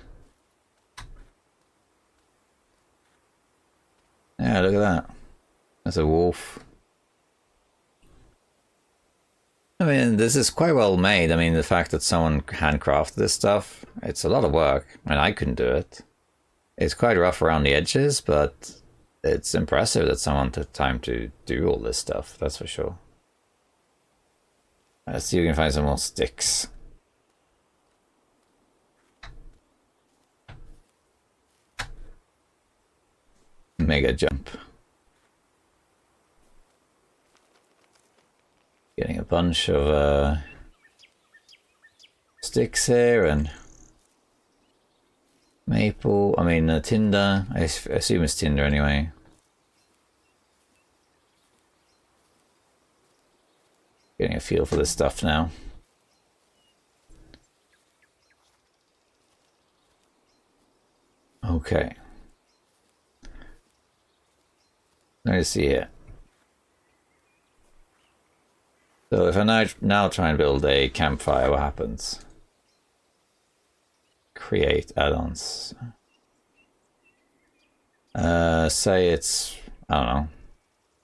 Yeah, look at that. That's a wolf. I mean, this is quite well made. I mean, the fact that someone handcrafted this stuff, it's a lot of work. I mean, I couldn't do it. It's quite rough around the edges, but it's impressive that someone took time to do all this stuff, that's for sure. Let's see if we can find some more sticks. Mega jump. Getting a bunch of sticks here and maple. I mean, tinder. I assume it's tinder anyway. Getting a feel for this stuff now. Okay. Let me see here. So if I now try and build a campfire, what happens? Create add-ons. Say it's, I don't know,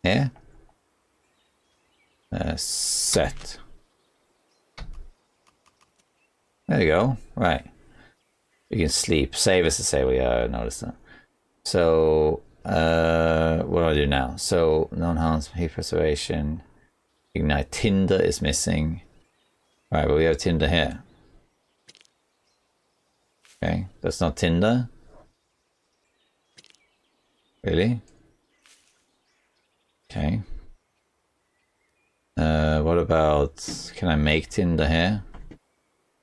here? Set. There you go. Right. You can sleep. Save as to say we noticed that. So, what do I do now? So, non-enhanced heat preservation. Ignite tinder is missing. Right, but we have tinder here. Okay, that's not tinder. Really? Okay. What about, can I make tinder here?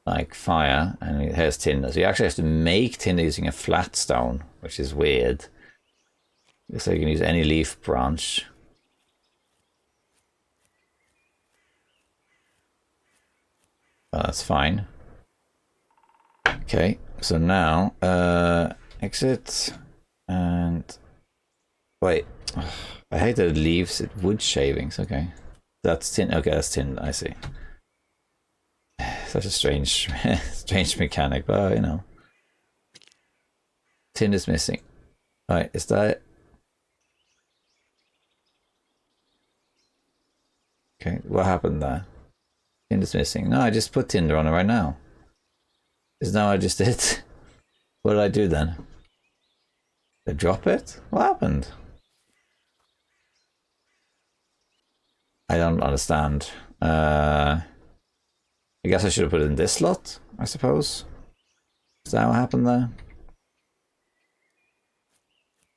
Like fire, and it has tinder. So you actually have to make tinder using a flat stone, which is weird. So you can use any leaf branch. Oh, that's fine. Okay, so now exit and wait. I hate that it leaves it wood shavings. Okay, that's tin. Okay, that's tin. I see. Such a strange mechanic, but you know, tin is missing. Right, is that it? Okay, what happened there? Tin is missing. No, I just put tinder on it right now. Is now I just did. What did I do then? Did I drop it? What happened? I don't understand. I guess I should have put it in this slot, I suppose. Is that what happened there?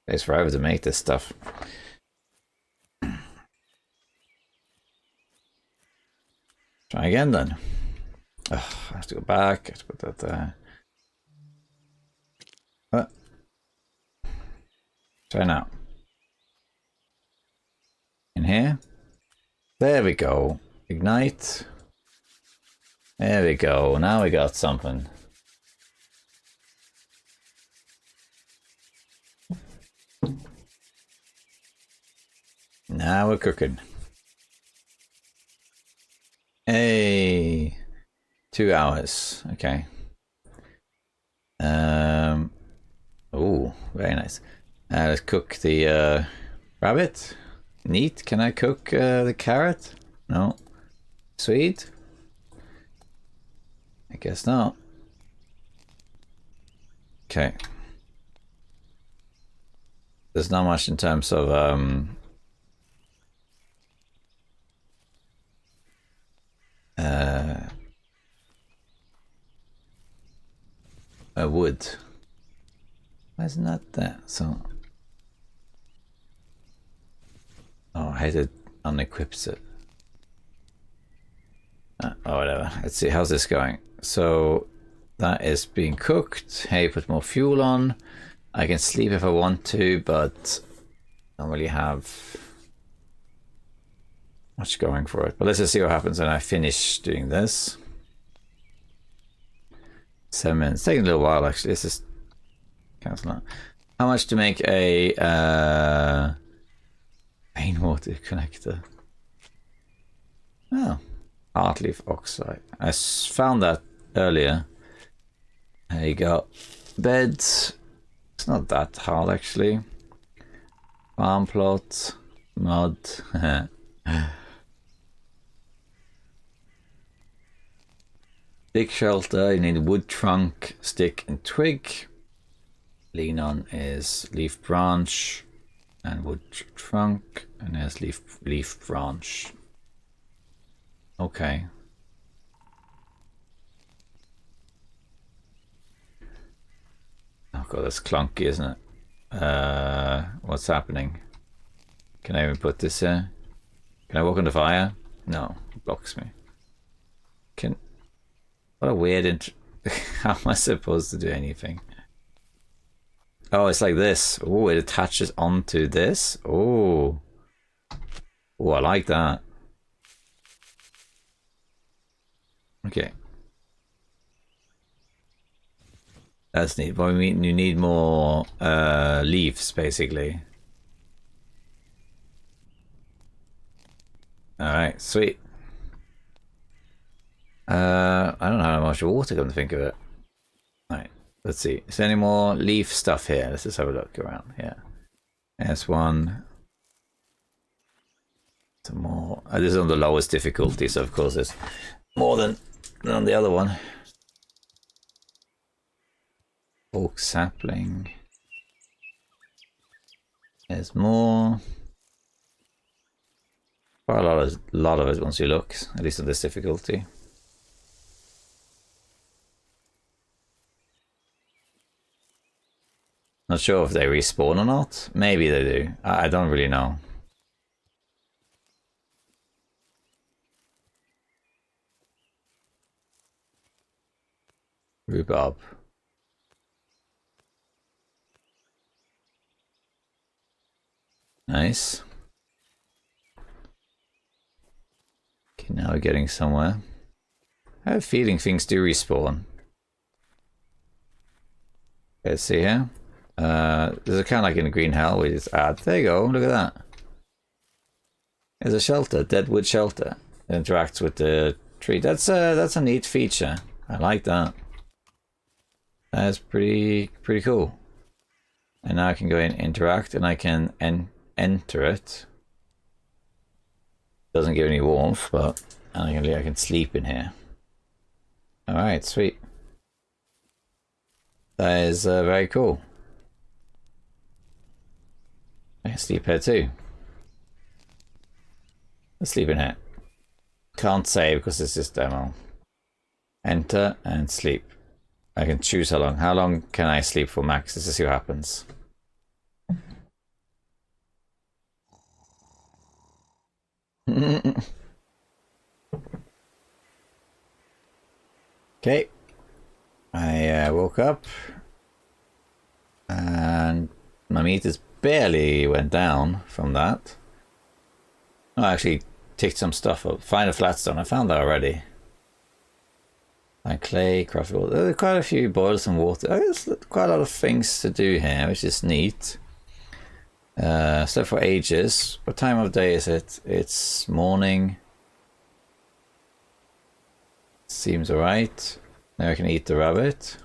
It takes forever to make this stuff. Try again then. Ugh, I have to go back. I have to put that there. Try now. In here. There we go. Ignite. There we go. Now we got something. Now we're cooking. Hey. 2 hours. Okay. Oh, very nice. Let's cook the rabbit. Neat. Can I cook the carrot? No. Sweet. I guess not. Okay. There's not much in terms of wood. Why isn't that there? So, oh, I had it unequips it. Oh, whatever. Let's see, how's this going? So that is being cooked. Hey, put more fuel on. I can sleep if I want to, but I don't really have much going for it. But let's just see what happens when I finish doing this. 7 minutes. It's taking a little while actually. This is cancel that. How much to make a rainwater connector? Oh, heartleaf oxide. I found that earlier. There you go. Beds. It's not that hard actually. Farm plot. Mud. Stick shelter. You need wood trunk, stick, and twig. Lean on is leaf branch and wood trunk, and there's leaf branch. Okay. Oh god, that's clunky, isn't it? What's happening? Can I even put this here? Can I walk on the fire? No, it blocks me. What a weird how am I supposed to do anything? Oh, it's like this. Oh, it attaches onto this. Oh. Oh, I like that. Okay. That's neat. But you need more leaves, basically. Alright, sweet. I don't know how much water, come to think of it. Alright, let's see. Is there any more leaf stuff here? Let's just have a look around. Yeah. There's one. Some more. This is on the lowest difficulty, so of course there's more than on the other one. Oak sapling. There's more. Quite a lot of it once you look, at least on this difficulty. Not sure if they respawn or not. Maybe they do. I don't really know. Rhubarb. Nice. Okay, now we're getting somewhere. I have a feeling things do respawn. Let's see here. There's a kind of like in the green hell we just add. There you go, look at that. There's a shelter, deadwood shelter. It interacts with the tree. That's a neat feature. I like that. That's pretty cool. And now I can go in, interact, and I can enter it. Doesn't give any warmth, but I can sleep in here. Alright, sweet. That is very cool. I can sleep here too. Let's sleep in here. Can't save because it's just demo. Enter and sleep. I can choose how long. How long can I sleep for max? Let's just see what happens. Okay. I woke up and my meters barely went down from that. I actually ticked some stuff up. Find a flatstone. I found that already. Like clay, craft water. There are quite a few boils and water. There's quite a lot of things to do here, which is neat. Slept for ages. What time of day is it? It's morning. Seems alright. Now I can eat the rabbit.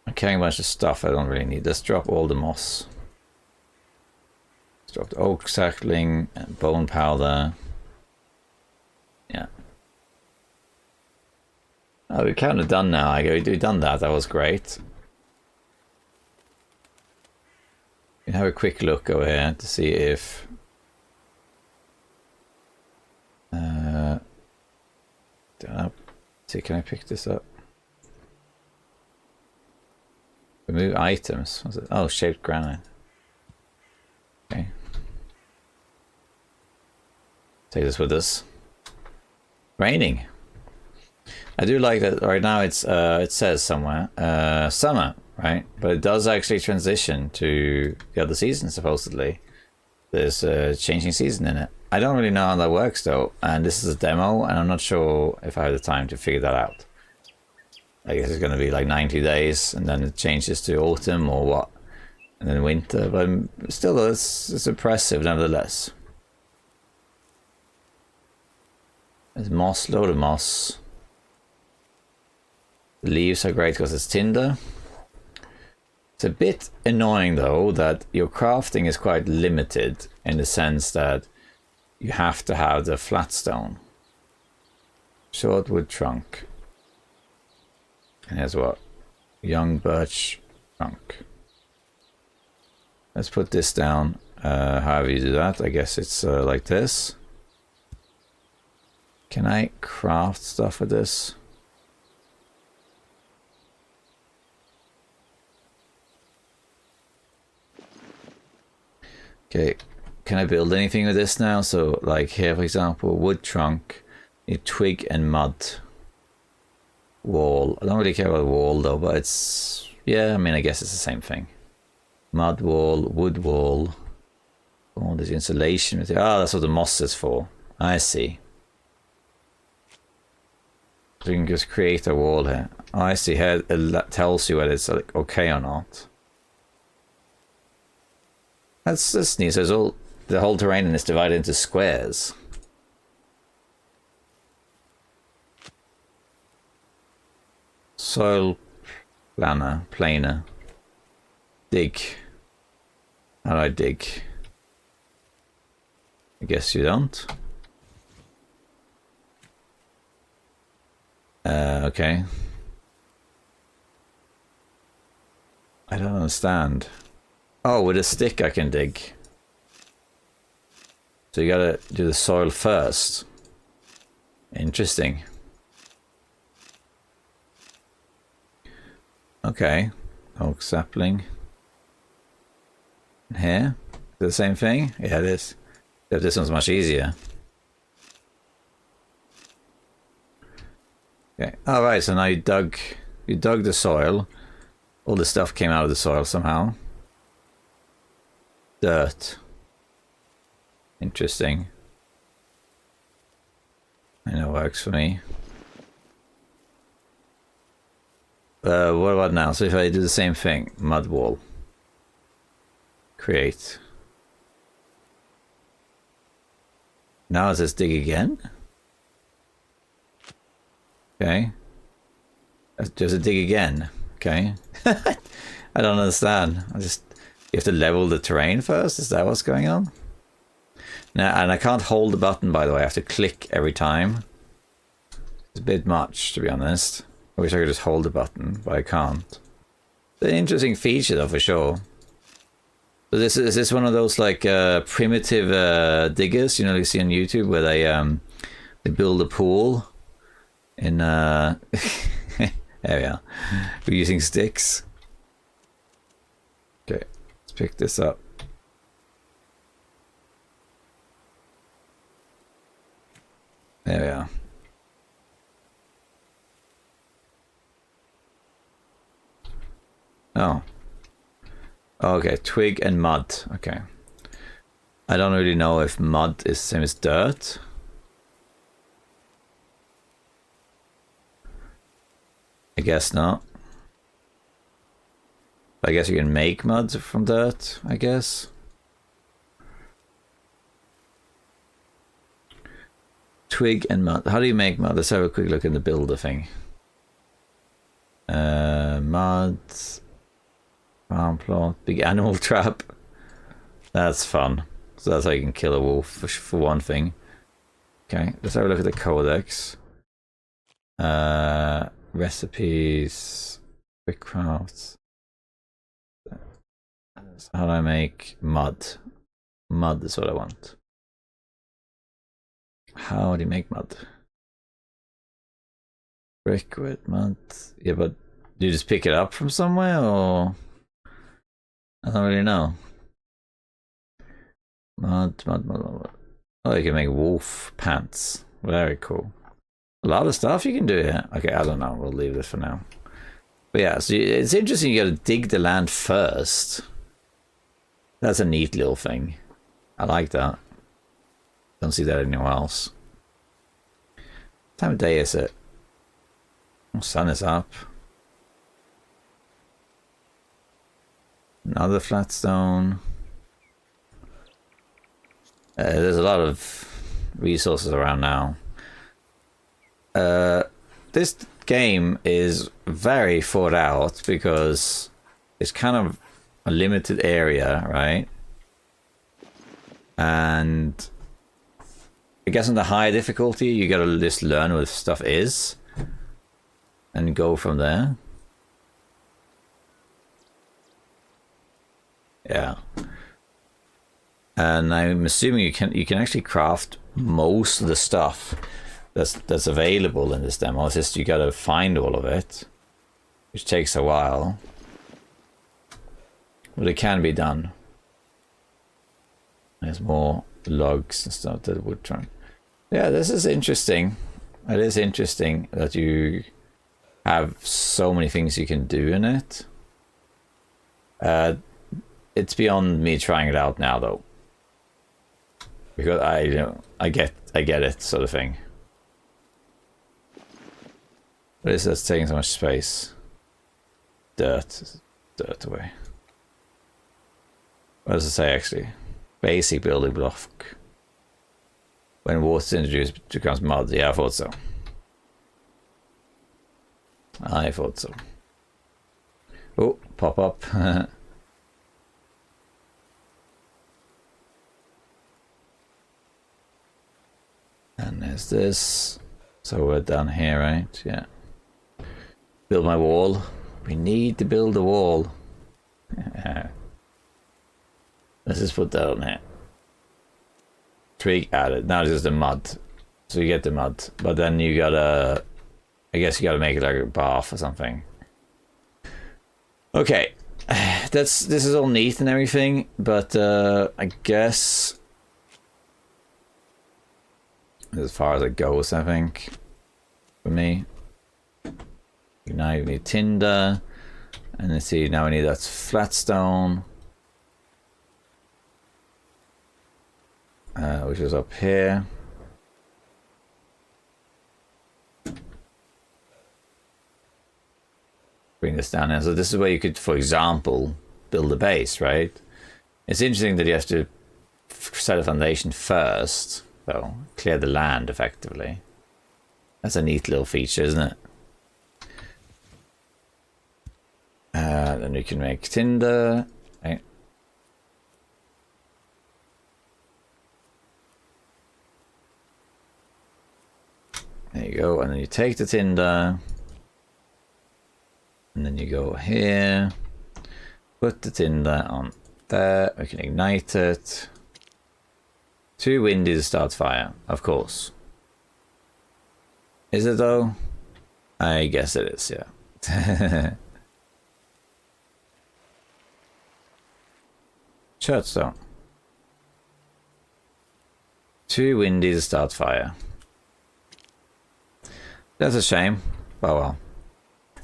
I'm carrying a bunch of stuff I don't really need. Let's drop all the moss. Let's drop the oak sapling and bone powder. Yeah. Oh, we're kind of done now. We've done that. That was great. We can have a quick look over here to see if see, can I pick this up? Remove items. What's it? Oh, shaped granite. Okay. Take this with us. Raining. I do like that right now it's it says somewhere summer, right? But it does actually transition to the other season supposedly. There's a changing season in it. I don't really know how that works though, and this is a demo and I'm not sure if I have the time to figure that out. I guess it's going to be like 90 days and then it changes to autumn or what, and then winter, but still it's impressive nevertheless. There's moss, load of moss. The leaves are great because it's tinder. It's a bit annoying though that your crafting is quite limited in the sense that you have to have the flat stone. Short wood trunk. And here's what? Young birch trunk. Let's put this down. However you do that, I guess it's like this. Can I craft stuff with this? Okay, can I build anything with this now? So like here for example, wood trunk, a twig and mud wall. I don't really care about wall though, but it's, yeah, I mean I guess it's the same thing. Mud wall, wood wall. Oh, there's insulation material. Oh, that's what the moss is for. I see. So you can just create a wall here. Oh, I see. Here it tells you whether it's like okay or not. That's neat. So it's all the whole terrain is divided into squares. Soil planer. Dig. How do I dig? I guess you don't. Okay. I don't understand. Oh, with a stick I can dig. So you gotta do the soil first. Interesting. Okay. Oak sapling. Here? The same thing? Yeah, it is. Except this one's much easier. Okay. Alright, so now you dug the soil. All the stuff came out of the soil somehow. Dirt. Interesting. I know it works for me. What about now? So if I do the same thing, mud wall. Create. Now it says dig again? Okay. Does it dig again? Okay. I don't understand. You have to level the terrain first? Is that what's going on? Now, and I can't hold the button, by the way. I have to click every time. It's a bit much, to be honest. I wish I could just hold the button, but I can't. It's an interesting feature, though, for sure. So is this one of those like primitive diggers, you know, you see on YouTube where they build a pool in there we are. We're using sticks. Okay, let's pick this up. There we are. Oh. Okay, twig and mud. Okay. I don't really know if mud is the same as dirt. I guess not. I guess you can make mud from dirt, I guess. Twig and mud. How do you make mud? Let's have a quick look in the builder thing. Mud. Farm plot. Big animal trap. That's fun. So that's how you can kill a wolf for one thing. Okay, let's have a look at the codex. Recipes. Quick crafts. So how do I make mud? Mud is what I want. How do you make mud? Brick with mud. Yeah, but do you just pick it up from somewhere, or I don't really know. Mud. Oh, you can make wolf pants. Very cool. A lot of stuff you can do here. Okay, I don't know. We'll leave this for now. But yeah, so it's interesting. You got to dig the land first. That's a neat little thing. I like that. Don't see that anywhere else. What time of day is it? Oh, sun is up. Another flat stone. There's a lot of resources around now. This game is very thought out because it's kind of a limited area, right? And I guess on the higher difficulty, you gotta just learn what stuff is and go from there. Yeah. And I'm assuming you can actually craft most of the stuff that's available in this demo. It's just you gotta find all of it, which takes a while. But it can be done. There's more logs and stuff that would try. Yeah, this is interesting. It is interesting that you have so many things you can do in it. It's beyond me trying it out now, though, because I get it, sort of thing. What is that's taking so much space? Dirt away. What does it say actually? basic building block. When water is introduced, it becomes mud. Yeah, I thought so. I thought so. Oh, pop up. And there's this. So we're down here, right? Yeah. Build my wall. We need to build a wall. Let's just put that on here. Twig added. Now this is the mud. So you get the mud. But then you gotta... I guess you gotta make it like a bath or something. Okay. This is all neat and everything. But I guess... as far as it goes, I think. For me. Now you need tinder. And let's see, now we need that flat stone. Which is up here. Bring this down here. So this is where you could, for example, build a base, right? It's interesting that you have to set a foundation first. So clear the land effectively. That's a neat little feature, isn't it? Then we can make tinder. Right. There you go, and then you take the tinder, and then you go here, put the tinder on there, we can ignite it. Too windy to start fire, of course. Is it though? I guess it is, yeah. Churchstone. Too windy to start fire. That's a shame. Oh well.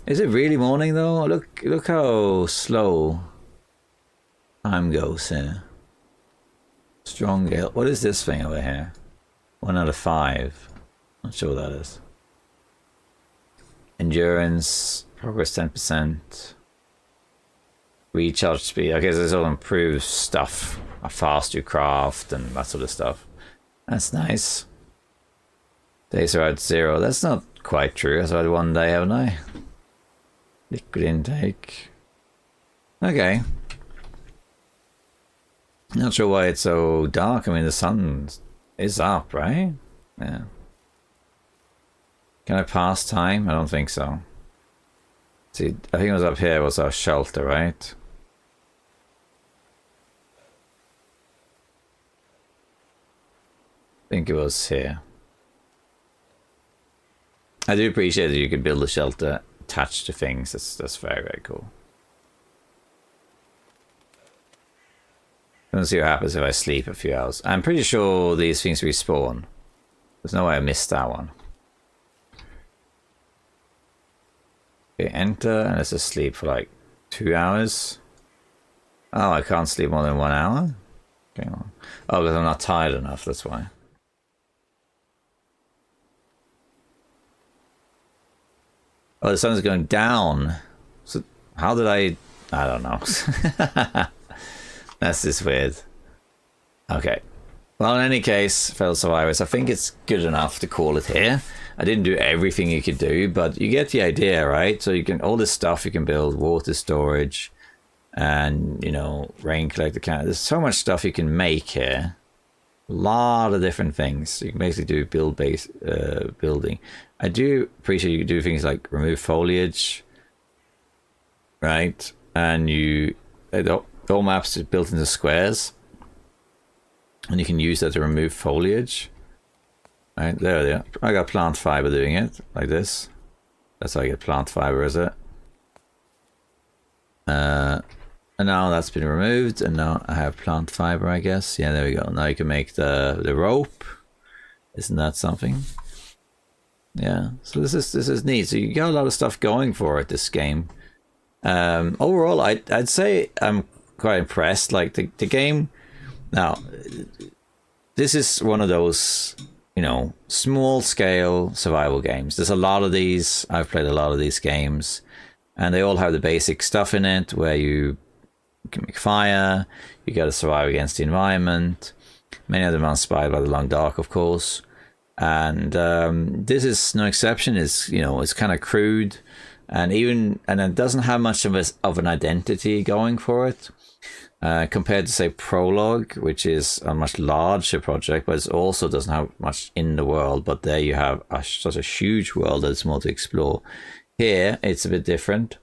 Is it really morning though? Look how slow time goes here. Strong gale. What is this thing over here? 1 out of 5. Not sure what that is. Endurance. Progress 10%. Recharge speed. Okay, so this all improves stuff. How fast you craft and that sort of stuff. That's nice. Days are at 0. That's not quite true. I've had 1 day, haven't I? Liquid intake. Okay. Not sure why it's so dark. I mean, the sun is up, right? Yeah. Can I pass time? I don't think so. See, I think it was up here was our shelter, right? I think it was here. I do appreciate that you could build a shelter attached to things. That's very, very cool. Let's see what happens if I sleep a few hours. I'm pretty sure these things respawn. There's no way I missed that one. Okay, enter, and let's just sleep for like 2 hours. Oh, I can't sleep more than 1 hour? Okay, well. Oh, because I'm not tired enough, that's why. Oh, the sun's going down. So how did I don't know. That's just weird. Okay. Well, in any case, fellow survivors, I think it's good enough to call it here. I didn't do everything you could do, but you get the idea, right? So you can, all this stuff you can build, water storage, and, you know, rain collector can. There's so much stuff you can make here. A lot of different things. You can basically do building. I do appreciate you can do things like remove foliage, right? And the whole map's built into squares, and you can use that to remove foliage. Right, there they are. I got plant fiber doing it like this. That's how I get plant fiber, is it? And now that's been removed, and now I have plant fiber, I guess. Yeah, there we go. Now you can make the rope. Isn't that something? Yeah. So this is neat. So you got a lot of stuff going for it, this game. Overall, I'd say I'm quite impressed. Like the game. Now, this is one of those, you know, small scale survival games. There's a lot of these. I've played a lot of these games, and they all have the basic stuff in it where you You can make fire. You got to survive against the environment. Many of them are inspired by the Long Dark, of course. And this is no exception. It's kind of crude, and it doesn't have much of an identity going for it. Compared to, say, Prologue, which is a much larger project, but it also doesn't have much in the world. But there you have such a huge world that's more to explore. Here, it's a bit different.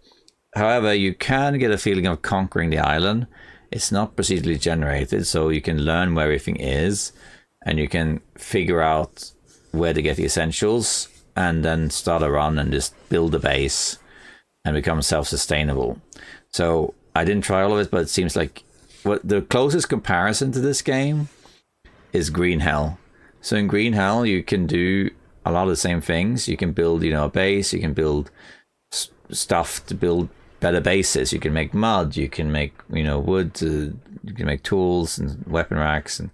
However, you can get a feeling of conquering the island. It's not procedurally generated, so you can learn where everything is, and you can figure out where to get the essentials, and then start a run and just build a base and become self-sustainable. So I didn't try all of it, but it seems like the closest comparison to this game is Green Hell. So in Green Hell, you can do a lot of the same things. You can build, a base. You can build stuff to build better bases. You can make mud. You can make, wood. You can make tools and weapon racks. And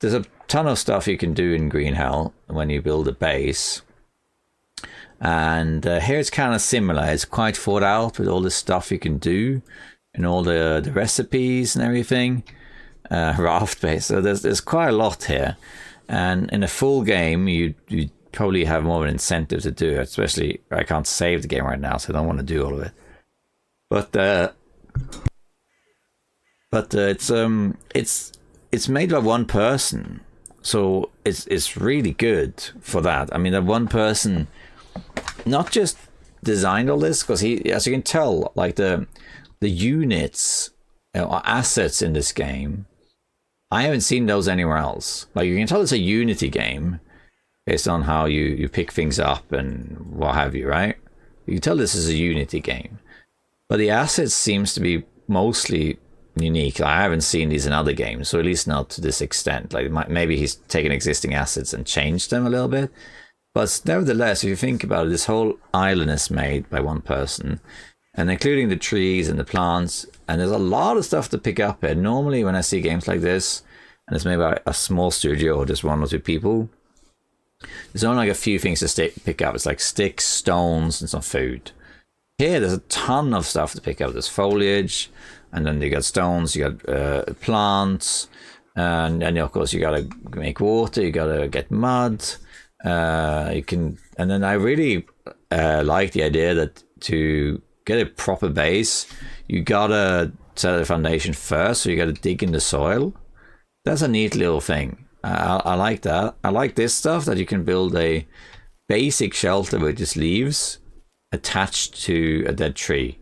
there's a ton of stuff you can do in Green Hell when you build a base. And here it's kind of similar. It's quite thought out with all the stuff you can do and all the recipes and everything. Raft base. So there's quite a lot here. And in a full game, you probably have more of an incentive to do it. Especially, I can't save the game right now, so I don't want to do all of it. But it's made by one person, so it's really good for that. I mean, that one person not just designed all this, because he, as you can tell, like the units or assets in this game, I haven't seen those anywhere else. Like, you can tell it's a Unity game based on how you pick things up and what have you, right? You can tell this is a Unity game. But the assets seems to be mostly unique. I haven't seen these in other games, so at least not to this extent. Like, maybe he's taken existing assets and changed them a little bit. But nevertheless, if you think about it, this whole island is made by one person, and including the trees and the plants. And there's a lot of stuff to pick up here. Normally, when I see games like this, and it's made by a small studio or just one or two people, there's only like a few things to pick up. It's like sticks, stones, and some food. Here, there's a ton of stuff to pick up. There's foliage, and then you got stones, you got plants, and of course you gotta make water, you gotta get mud. And then I really like the idea that to get a proper base, you gotta set a foundation first, so you gotta dig in the soil. That's a neat little thing. I like that. I like this stuff, that you can build a basic shelter with just leaves attached to a dead tree,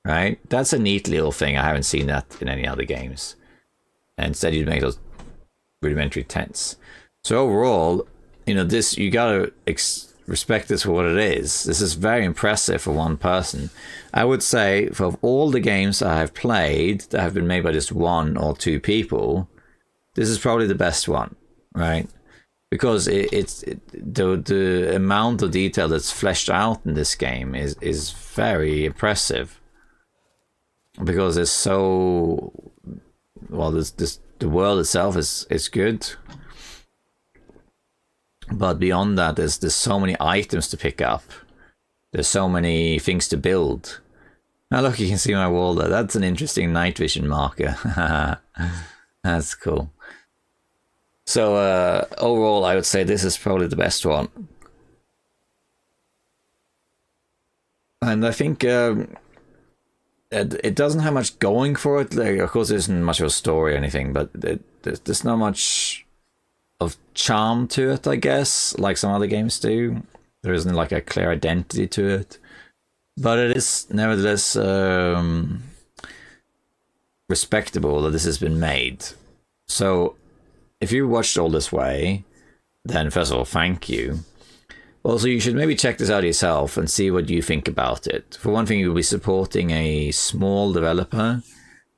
right? That's a neat little thing. I haven't seen that in any other games. And instead you make those rudimentary tents. So overall, this, you gotta respect this for what it is. This is very impressive for one person. I would say, for all the games I have played that have been made by just one or two people, this is probably the best one, right? Because the amount of detail that's fleshed out in this game is very impressive. Because it's so, well, the world itself is good. But beyond that, there's so many items to pick up. There's so many things to build. Now look, you can see my wall there. That's an interesting night vision marker. That's cool. So overall, I would say this is probably the best one. And I think it doesn't have much going for it. Like, of course, there isn't much of a story or anything, but there's not much of charm to it, I guess, like some other games do. There isn't like a clear identity to it, but it is nevertheless respectable that this has been made. So if you watched all this way, then first of all, thank you. Also, you should maybe check this out yourself and see what you think about it. For one thing, you'll be supporting a small developer,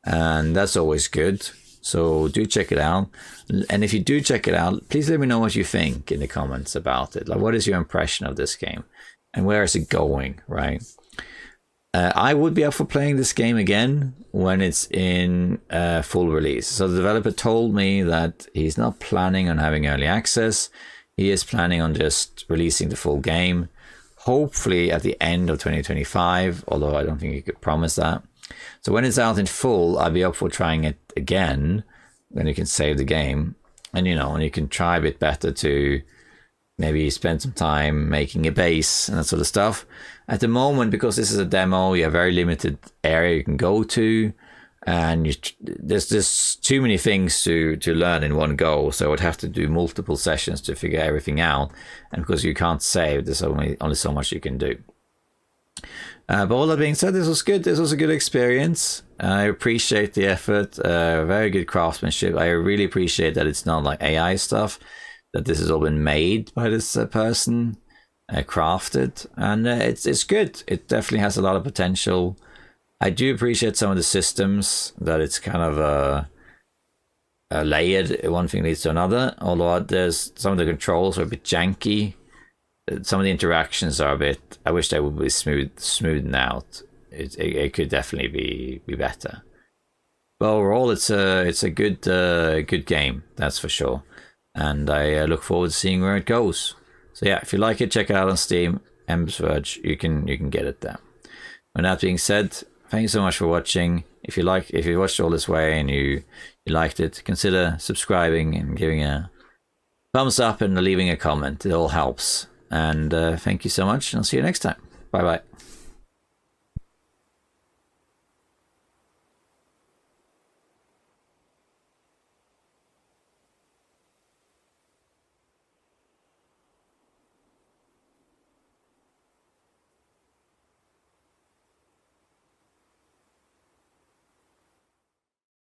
and that's always good. So do check it out. And if you do check it out, please let me know what you think in the comments about it. Like, what is your impression of this game? And where is it going, right? I would be up for playing this game again when it's in full release. So the developer told me that he's not planning on having early access. He is planning on just releasing the full game, hopefully at the end of 2025, although I don't think he could promise that. So when it's out in full, I'll be up for trying it again. Then you can save the game, and and you can try a bit better to maybe spend some time making a base and that sort of stuff. At the moment, because this is a demo, you have very limited area you can go to, and there's just too many things to learn in one go. So I would have to do multiple sessions to figure everything out, and because you can't save, there's only so much you can do. But all that being said, this was good. This was a good experience. I appreciate the effort. Very good craftsmanship. I really appreciate that it's not like AI stuff, that this has all been made by this person, crafted, and it's good. It definitely has a lot of potential. I do appreciate some of the systems, that it's kind of layered. One thing leads to another, although there's some of the controls are a bit janky. Some of the interactions are a bit, I wish they would be smoothed out. It could definitely be better. But overall, it's a good game, that's for sure. And I look forward to seeing where it goes. So yeah, if you like it, check it out on Steam. Ember's Verge, you can get it there. With that being said, thank you so much for watching. If you watched all this way and you liked it, consider subscribing and giving a thumbs up and leaving a comment. It all helps. And thank you so much, and I'll see you next time. Bye bye.